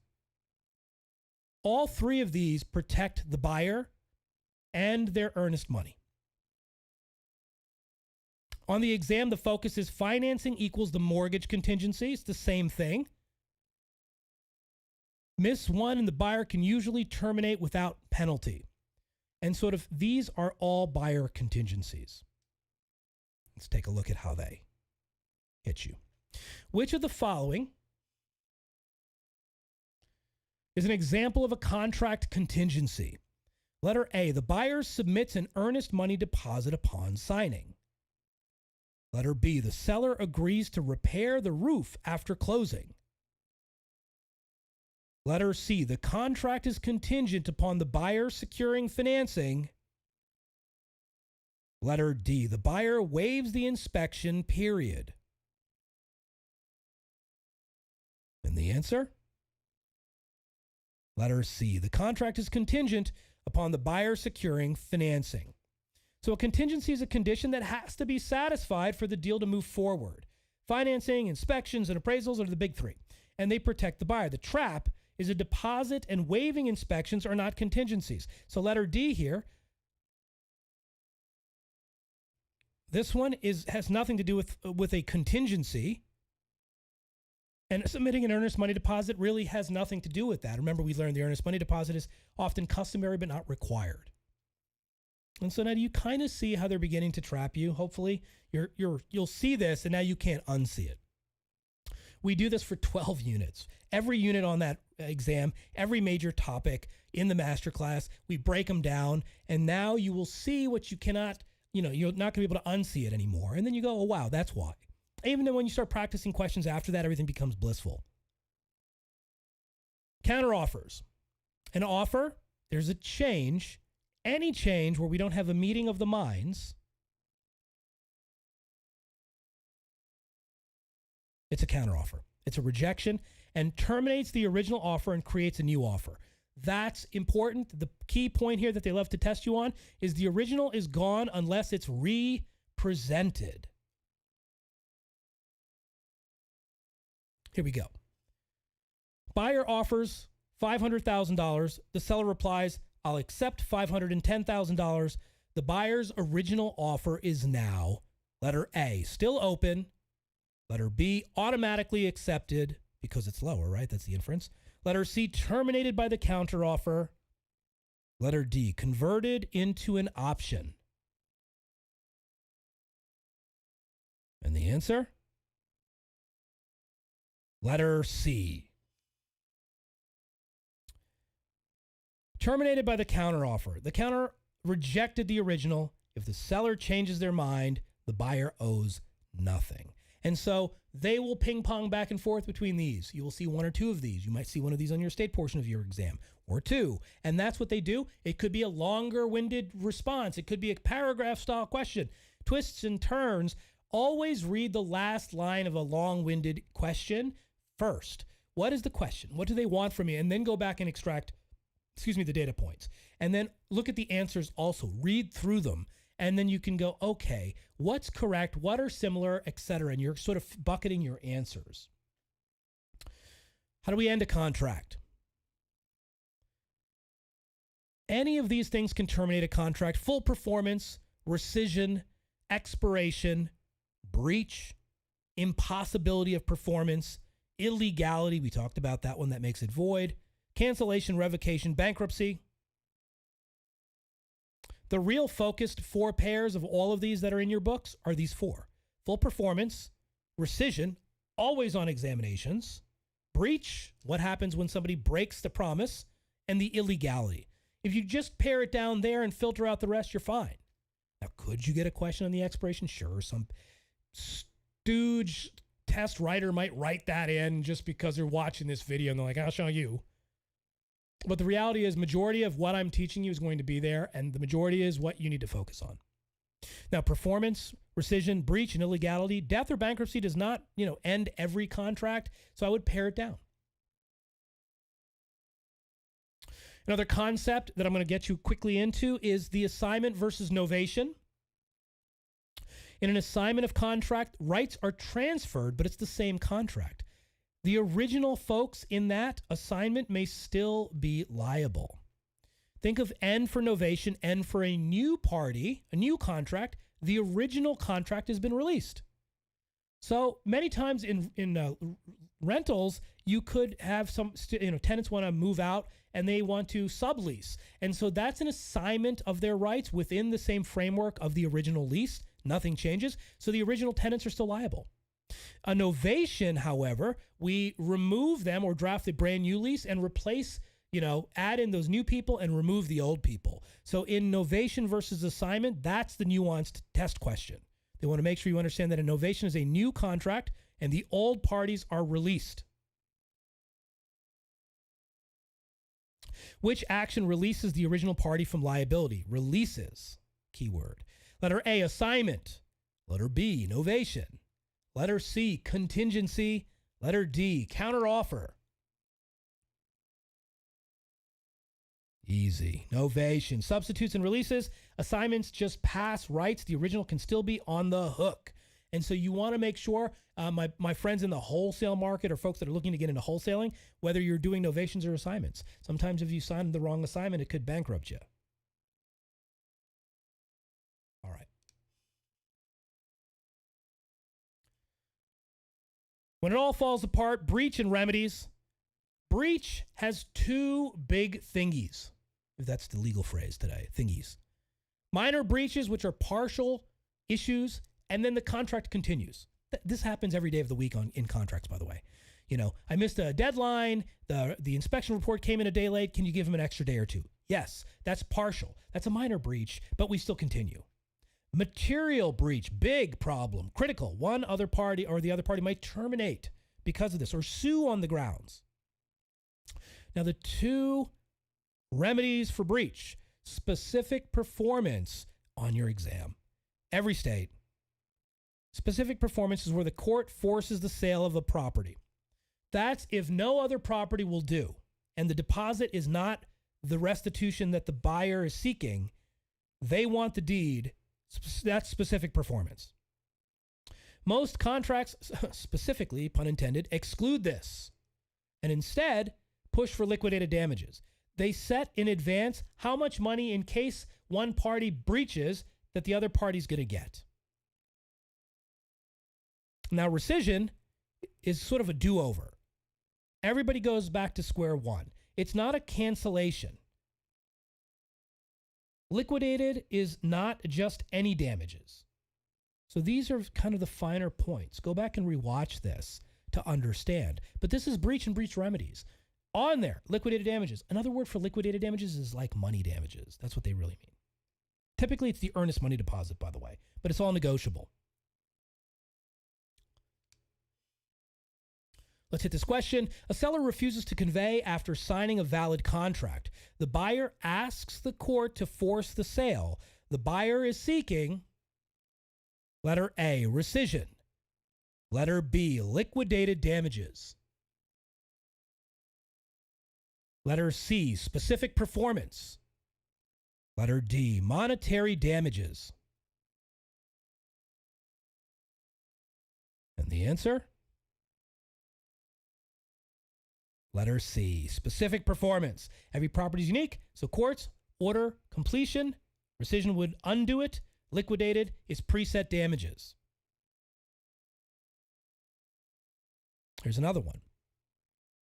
All three of these protect the buyer and their earnest money. On the exam, the focus is financing equals the mortgage contingency. It's the same thing. Miss one and the buyer can usually terminate without penalty. And sort of these are all buyer contingencies. Let's take a look at how they hit you. Which of the following is an example of a contract contingency? Letter A, the buyer submits an earnest money deposit upon signing. Letter B, the seller agrees to repair the roof after closing. Letter C, the contract is contingent upon the buyer securing financing. Letter D, the buyer waives the inspection period. And the answer? Letter C, the contract is contingent upon the buyer securing financing. So a contingency is a condition that has to be satisfied for the deal to move forward. Financing, inspections, and appraisals are the big three, and they protect the buyer. The trap is a deposit and waiving inspections are not contingencies. So letter D here, This one has nothing to do with a contingency. And submitting an earnest money deposit really has nothing to do with that. Remember, we learned the earnest money deposit is often customary but not required. And so now you kind of see how they're beginning to trap you. Hopefully, you'll see this, and now you can't unsee it. We do this for 12 units. Every unit on that exam, every major topic in the masterclass, we break them down, and now you will see what you cannot, you're not going to be able to unsee it anymore. And then you go, oh, wow, that's why. Even then, when you start practicing questions after that, everything becomes blissful. Counteroffers. An offer, there's a change. Any change where we don't have a meeting of the minds, it's a counteroffer. It's a rejection and terminates the original offer and creates a new offer. That's important. The key point here that they love to test you on is the original is gone unless it's re-presented. Here we go. Buyer offers $500,000. The seller replies, I'll accept $510,000. The buyer's original offer is now, letter A, still open. Letter B, automatically accepted because it's lower, right? That's the inference. Letter C, terminated by the counteroffer. Letter D, converted into an option. And the answer? Letter C. Terminated by the counteroffer. The counter rejected the original. If the seller changes their mind, the buyer owes nothing. And so they will ping pong back and forth between these. You will see one or two of these. You might see one of these on your state portion of your exam or two. And that's what they do. It could be a longer winded response. It could be a paragraph style question. Twists and turns. Always read the last line of a long winded question first. What is the question? What do they want from me? And then go back and extract the data points. And then look at the answers also. Read through them. And then you can go, okay, what's correct? What are similar, etc. And you're sort of bucketing your answers. How do we end a contract? Any of these things can terminate a contract. Full performance, rescission, expiration, breach, impossibility of performance, illegality. We talked about that one that makes it void. Cancellation, revocation, bankruptcy. The real focused 4 pairs of all of these that are in your books are these 4. Full performance, rescission, always on examinations, breach, what happens when somebody breaks the promise, and the illegality. If you just pare it down there and filter out the rest, you're fine. Now, could you get a question on the expiration? Sure, some stooge test writer might write that in just because they're watching this video and they're like, I'll show you. But the reality is majority of what I'm teaching you is going to be there, and the majority is what you need to focus on. Now, performance, rescission, breach, and illegality, death or bankruptcy does not, end every contract, so I would pare it down. Another concept that I'm going to get you quickly into is the assignment versus novation. In an assignment of contract, rights are transferred, but it's the same contract. The original folks in that assignment may still be liable. Think of N for novation, N for a new party, a new contract. The original contract has been released. So many times in rentals, you could have some tenants want to move out and they want to sublease. And so that's an assignment of their rights within the same framework of the original lease. Nothing changes. So the original tenants are still liable. A novation, however, we remove them or draft a brand new lease and replace, add in those new people and remove the old people. So in novation versus assignment, that's the nuanced test question. They want to make sure you understand that a novation is a new contract and the old parties are released. Which action releases the original party from liability? Releases, keyword. Letter A, assignment. Letter B, novation. Letter C, contingency. Letter D, counteroffer. Easy. Novation. Substitutes and releases. Assignments just pass rights. The original can still be on the hook. And so you want to make sure, my friends in the wholesale market or folks that are looking to get into wholesaling, whether you're doing novations or assignments. Sometimes if you sign the wrong assignment, it could bankrupt you. When it all falls apart, breach and remedies. Breach has two big thingies, if that's the legal phrase today, thingies. Minor breaches, which are partial issues, and then the contract continues. This happens every day of the week in contracts, by the way. You know, I missed a deadline. The inspection report came in a day late. Can you give him an extra day or two? Yes, that's partial. That's a minor breach, but we still continue. Material breach, big problem, critical. One other party or the other party might terminate because of this or sue on the grounds. Now, the two remedies for breach: specific performance on your exam. Every state. Specific performance is where the court forces the sale of a property. That's if no other property will do, and the deposit is not the restitution that the buyer is seeking. They want the deed. That's specific performance. Most contracts, specifically, pun intended, exclude this and instead push for liquidated damages. They set in advance how much money, in case one party breaches, that the other party's going to get. Now, rescission is sort of a do-over. Everybody goes back to square one. It's not a cancellation. Liquidated is not just any damages. So these are kind of the finer points. Go back and rewatch this to understand. But this is breach and breach remedies. On there, liquidated damages. Another word for liquidated damages is like money damages. That's what they really mean. Typically, it's the earnest money deposit, by the way, but it's all negotiable. Let's hit this question. A seller refuses to convey after signing a valid contract. The buyer asks the court to force the sale. The buyer is seeking, letter A, rescission. Letter B, liquidated damages. Letter C, specific performance. Letter D, monetary damages. And the answer? Letter C, specific performance. Every property is unique, so courts order completion. Rescission would undo it. Liquidated is preset damages. Here's another one.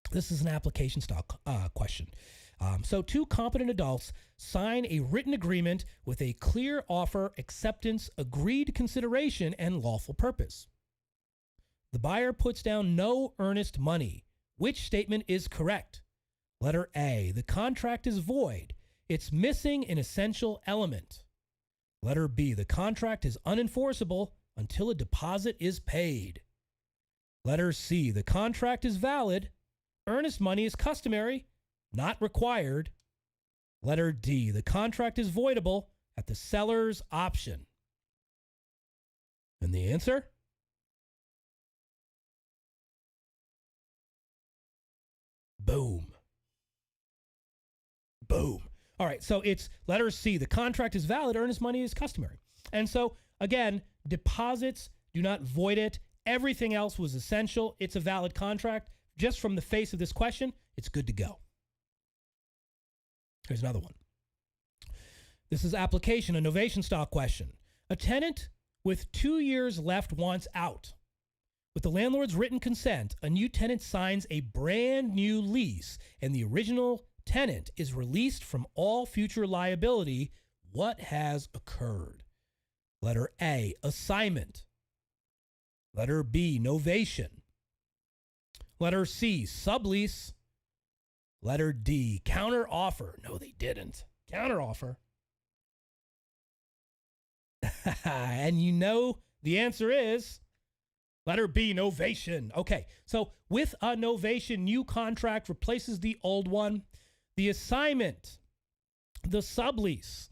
This is an application style question. So two competent adults sign a written agreement with a clear offer, acceptance, agreed consideration, and lawful purpose. The buyer puts down no earnest money. Which statement is correct? Letter A, the contract is void. It's missing an essential element. Letter B, the contract is unenforceable until a deposit is paid. Letter C, the contract is valid. Earnest money is customary, not required. Letter D, the contract is voidable at the seller's option. And the answer? Boom. Boom. All right, so it's letter C. The contract is valid. Earnest money is customary. And so, again, deposits do not void it. Everything else was essential. It's a valid contract. Just from the face of this question, it's good to go. Here's another one. This is application, a novation style question. A tenant with 2 years left wants out. With the landlord's written consent, a new tenant signs a brand new lease, and the original tenant is released from all future liability. What has occurred? Letter A, assignment. Letter B, novation. Letter C, sublease. Letter D, counter offer. No, they didn't. Counter offer. And you know the answer is letter B, novation. Okay, so with a novation, new contract replaces the old one. The assignment, the sublease,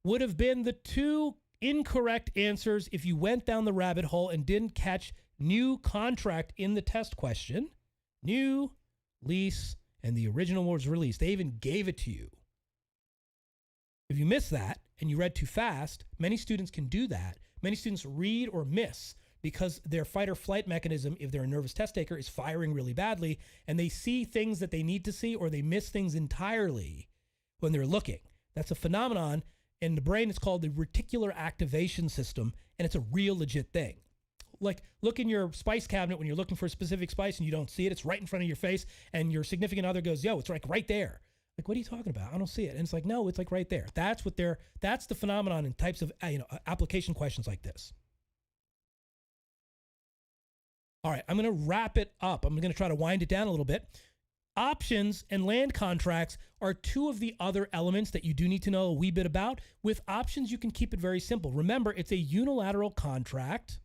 would have been the two incorrect answers if you went down the rabbit hole and didn't catch new contract in the test question. New lease, and the original was released. They even gave it to you. If you miss that and you read too fast, many students can do that. Many students read or miss because their fight or flight mechanism, if they're a nervous test taker, is firing really badly, and they see things that they need to see, or they miss things entirely when they're looking. That's a phenomenon in the brain. It's called the reticular activation system, and it's a real legit thing. like look in your spice cabinet when you're looking for a specific spice and you don't see it. It's right in front of your face, and your significant other goes, yo, it's like right there. Like, what are you talking about? I don't see it. And it's like, no, it's like right there. That's the phenomenon in types of, application questions like this. All right, I'm going to wrap it up. I'm going to try to wind it down a little bit. Options and land contracts are two of the other elements that you do need to know a wee bit about. With options, you can keep it very simple. Remember, it's a unilateral contract.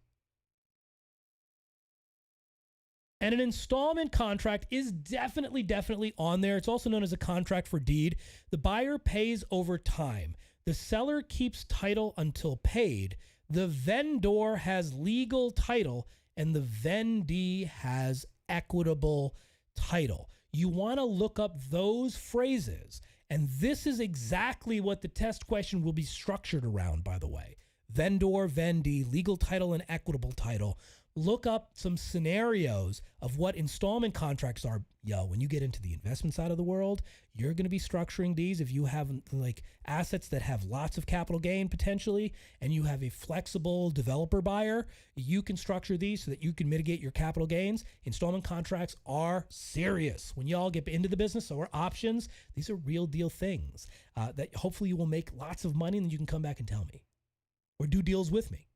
And an installment contract is definitely on there. It's also known as a contract for deed. The buyer pays over time. The seller keeps title until paid. The vendor has legal title, and the vendee has equitable title. You want to look up those phrases, and this is exactly what the test question will be structured around, by the way. Vendor, vendee, legal title, and equitable title. Look up some scenarios of what installment contracts are. When you get into the investment side of the world, you're going to be structuring these. If you have like assets that have lots of capital gain potentially, and you have a flexible developer buyer, you can structure these so that you can mitigate your capital gains. Installment contracts are serious. When y'all get into the business or options, these are real deal things that hopefully you will make lots of money, and then you can come back and tell me or do deals with me.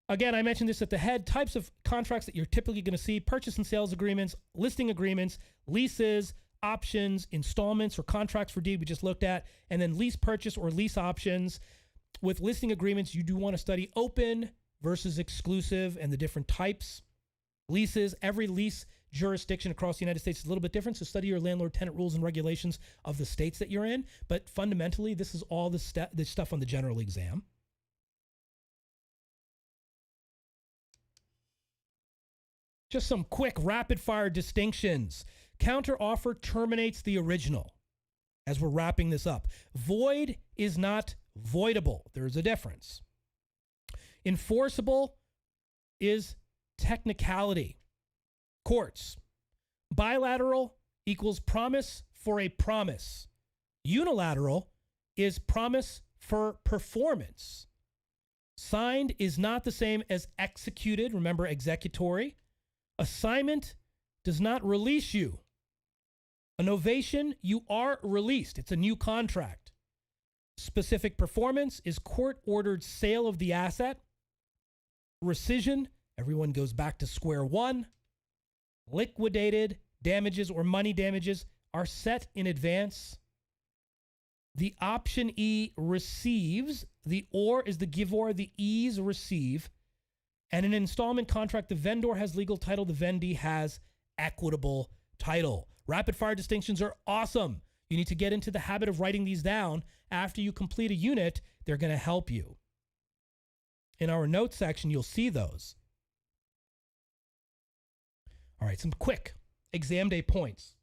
Again, I mentioned this at the head. Types of contracts that you're typically going to see: purchase and sales agreements, listing agreements, leases, options, installments, or contracts for deed we just looked at, and then lease purchase or lease options. With listing agreements, you do want to study open versus exclusive and the different types. Leases, every lease jurisdiction across the United States is a little bit different, so study your landlord-tenant rules and regulations of the states that you're in. But fundamentally, this is all the stuff on the general exam. Just some quick rapid-fire distinctions. Counter-offer terminates the original, as we're wrapping this up. Void is not voidable. There's a difference. Enforceable is technicality. Courts. Bilateral equals promise for a promise. Unilateral is promise for performance. Signed is not the same as executed. Remember, executory. Assignment does not release you. A novation, you are released. It's a new contract. Specific performance is court-ordered sale of the asset. Rescission, everyone goes back to square one. Liquidated damages or money damages are set in advance. The option E receives. The or is the giveor. The E's receive. And an installment contract, the vendor has legal title, the vendee has equitable title. Rapid fire distinctions are awesome. You need to get into the habit of writing these down. After you complete a unit, they're going to help you. In our notes section, you'll see those. All right, some quick exam day points.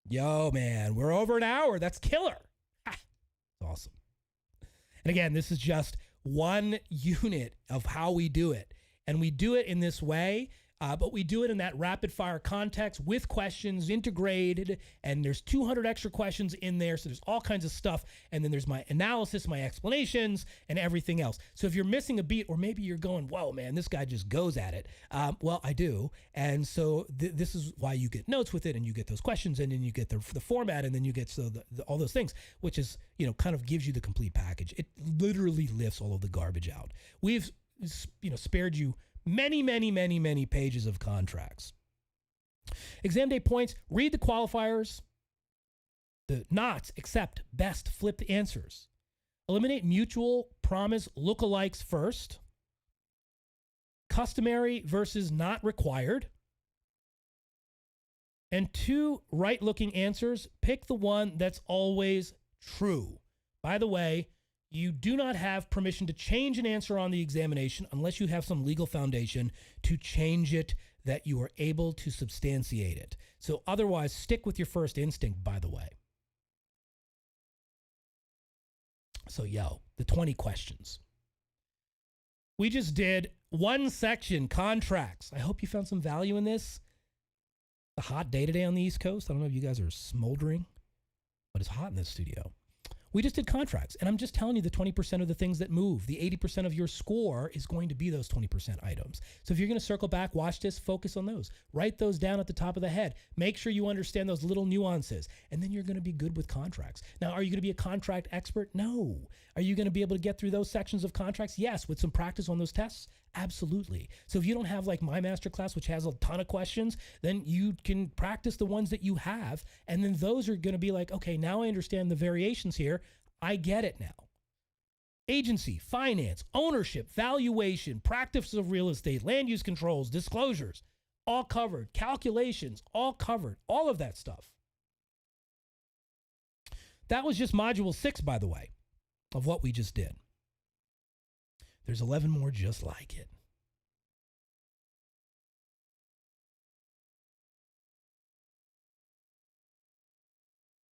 Yo, man, we're over an hour. That's killer. Ha, awesome. And again, this is just one unit of how we do it. And we do it in this way, but we do it in that rapid fire context with questions integrated. And there's 200 extra questions in there. So there's all kinds of stuff. And then there's my analysis, my explanations, and everything else. So if you're missing a beat, or maybe you're going, whoa, man, this guy just goes at it. Well, I do. And so this is why you get notes with it, and you get those questions, and then you get the format, and then you get all those things, which is, kind of gives you the complete package. It literally lifts all of the garbage out. We've, spared you many pages of contracts. Exam day points: read the qualifiers, the nots, accept, best, flipped answers. Eliminate mutual promise lookalikes first. Customary versus not required. And 2 right-looking answers. Pick the one that's always true. By the way, you do not have permission to change an answer on the examination unless you have some legal foundation to change it, that you are able to substantiate it. So otherwise, stick with your first instinct, by the way. So, the 20 questions. We just did one section, contracts. I hope you found some value in this. It's a hot day today on the East Coast. I don't know if you guys are smoldering, but it's hot in this studio. We just did contracts, and I'm just telling you the 20% of the things that move. The 80% of your score is going to be those 20% items. So if you're going to circle back, watch this, focus on those. Write those down at the top of the head. Make sure you understand those little nuances, and then you're going to be good with contracts. Now, are you going to be a contract expert? No. Are you going to be able to get through those sections of contracts? Yes. With some practice on those tests? Absolutely. So if you don't have like my masterclass, which has a ton of questions, then you can practice the ones that you have. And then those are going to be like, okay, now I understand the variations here. I get it now. Agency, finance, ownership, valuation, practice of real estate, land use controls, disclosures, all covered. Calculations, all covered. All of that stuff. That was just module 6, by the way, of what we just did. There's 11 more just like it.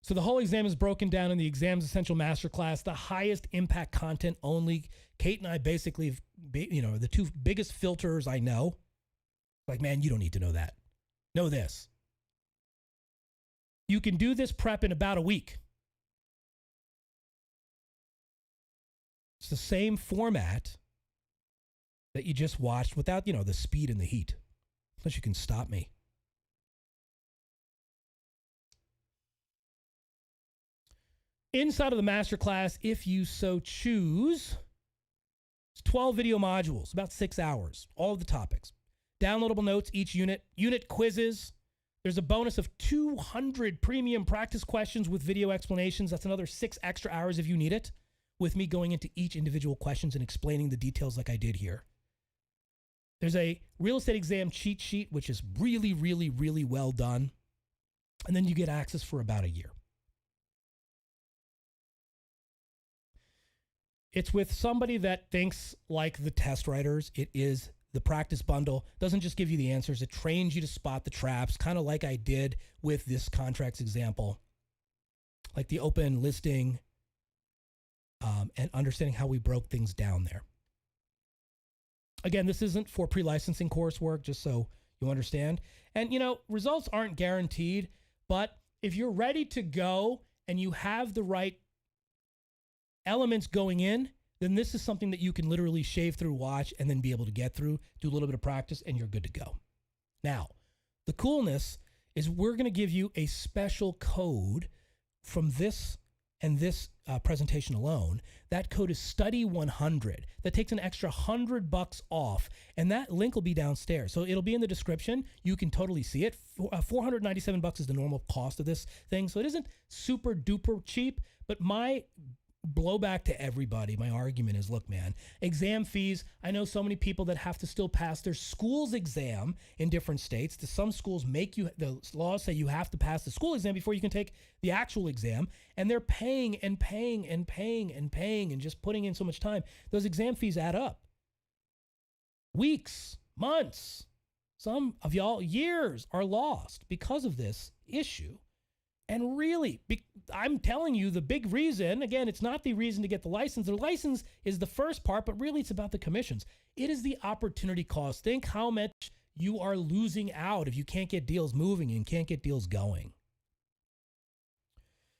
So the whole exam is broken down in the Exam Essentials Masterclass, the highest impact content only. Kate and I basically, the two biggest filters I know. Like, man, you don't need to know that. Know this. You can do this prep in about a week. It's the same format that you just watched without, the speed and the heat. Unless you can stop me. Inside of the masterclass, if you so choose, it's 12 video modules, about 6 hours, all of the topics. Downloadable notes, each unit quizzes. There's a bonus of 200 premium practice questions with video explanations. That's another 6 extra hours if you need it, with me going into each individual questions and explaining the details like I did here. There's a real estate exam cheat sheet, which is really, really, really well done. And then you get access for about a year. It's with somebody that thinks like the test writers. It is the practice bundle. Doesn't just give you the answers. It trains you to spot the traps, kind of like I did with this contracts example. Like the open listing and understanding how we broke things down there. Again, this isn't for pre-licensing coursework, just so you understand. And, results aren't guaranteed, but if you're ready to go and you have the right elements going in, then this is something that you can literally shave through, watch, and then be able to get through, do a little bit of practice, and you're good to go. Now, the coolness is we're going to give you a special code from this and this presentation alone. That code is STUDY100. That takes an extra $100 off, and that link will be downstairs. So it'll be in the description. You can totally see it. $497 is the normal cost of this thing, so it isn't super duper cheap, but my blowback to everybody, my argument is, look, man, exam fees, I know so many people that have to still pass their school's exam in different states. Some schools make you, the laws say you have to pass the school exam before you can take the actual exam, and they're paying and paying and paying and paying and just putting in so much time. Those exam fees add up. Weeks, months, some of y'all years are lost because of this issue. And really, I'm telling you, the big reason, again, it's not the reason to get the license. The license is the first part, but really it's about the commissions. It is the opportunity cost. Think how much you are losing out if you can't get deals moving and can't get deals going.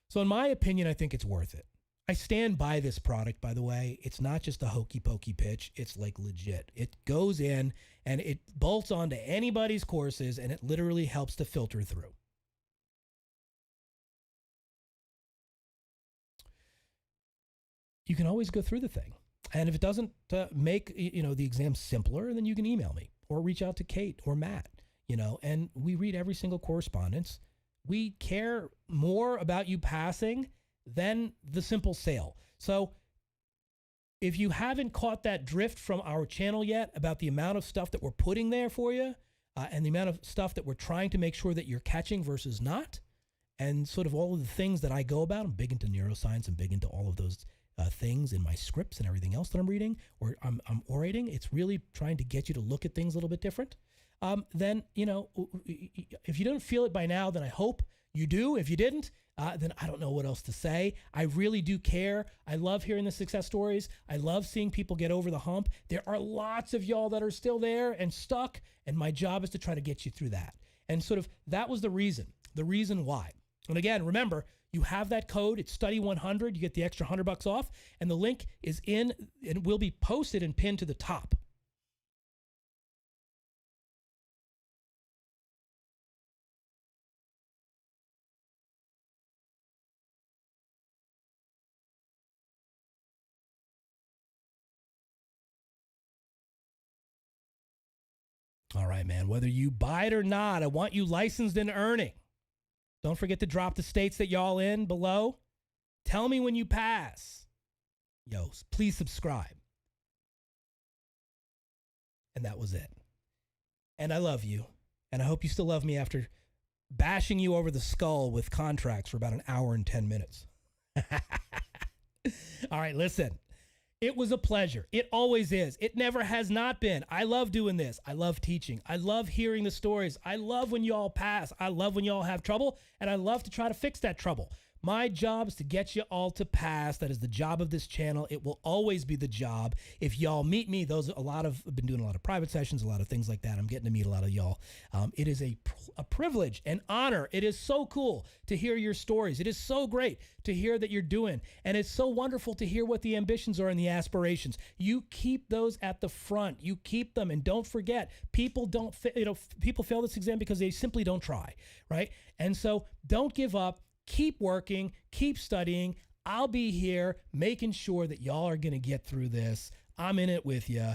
So in my opinion, I think it's worth it. I stand by this product, by the way. It's not just a hokey pokey pitch. It's like legit. It goes in and it bolts onto anybody's courses, and it literally helps to filter through. You can always go through the thing. And if it doesn't make the exam simpler, then you can email me or reach out to Kate or Matt, and we read every single correspondence. We care more about you passing than the simple sale. So if you haven't caught that drift from our channel yet about the amount of stuff that we're putting there for you and the amount of stuff that we're trying to make sure that you're catching versus not, and sort of all of the things that I go about, I'm big into neuroscience, I'm big into all of those things in my scripts and everything else that I'm reading or I'm orating. It's really trying to get you to look at things a little bit different. Then, if you don't feel it by now, then I hope you do. If you didn't, then I don't know what else to say. I really do care. I love hearing the success stories. I love seeing people get over the hump. There are lots of y'all that are still there and stuck, and my job is to try to get you through that. And sort of that was the reason why. And again, remember, You have that code. It's study100. You get the extra $100 off. And the link is in and will be posted and pinned to the top. All right, man. Whether you buy it or not, I want you licensed and earning. Don't forget to drop the states that y'all in below. Tell me when you pass. Yo, please subscribe. And that was it. And I love you. And I hope you still love me after bashing you over the skull with contracts for about an hour and 10 minutes. All right, listen. It was a pleasure. It always is. It never has not been. I love doing this. I love teaching. I love hearing the stories. I love when y'all pass. I love when y'all have trouble, and I love to try to fix that trouble. My job is to get you all to pass. That is the job of this channel. It will always be the job. If y'all meet me, I've been doing a lot of private sessions, a lot of things like that. I'm getting to meet a lot of y'all. It is a privilege, an honor. It is so cool to hear your stories. It is so great to hear that you're doing. And it's so wonderful to hear what the ambitions are and the aspirations. You keep those at the front. You keep them. And don't forget, people fail this exam because they simply don't try, right? And so don't give up. Keep working, keep studying. I'll be here making sure that y'all are going to get through this. I'm in it with you.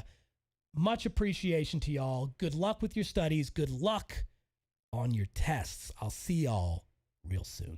Much appreciation to y'all. Good luck with your studies. Good luck on your tests. I'll see y'all real soon.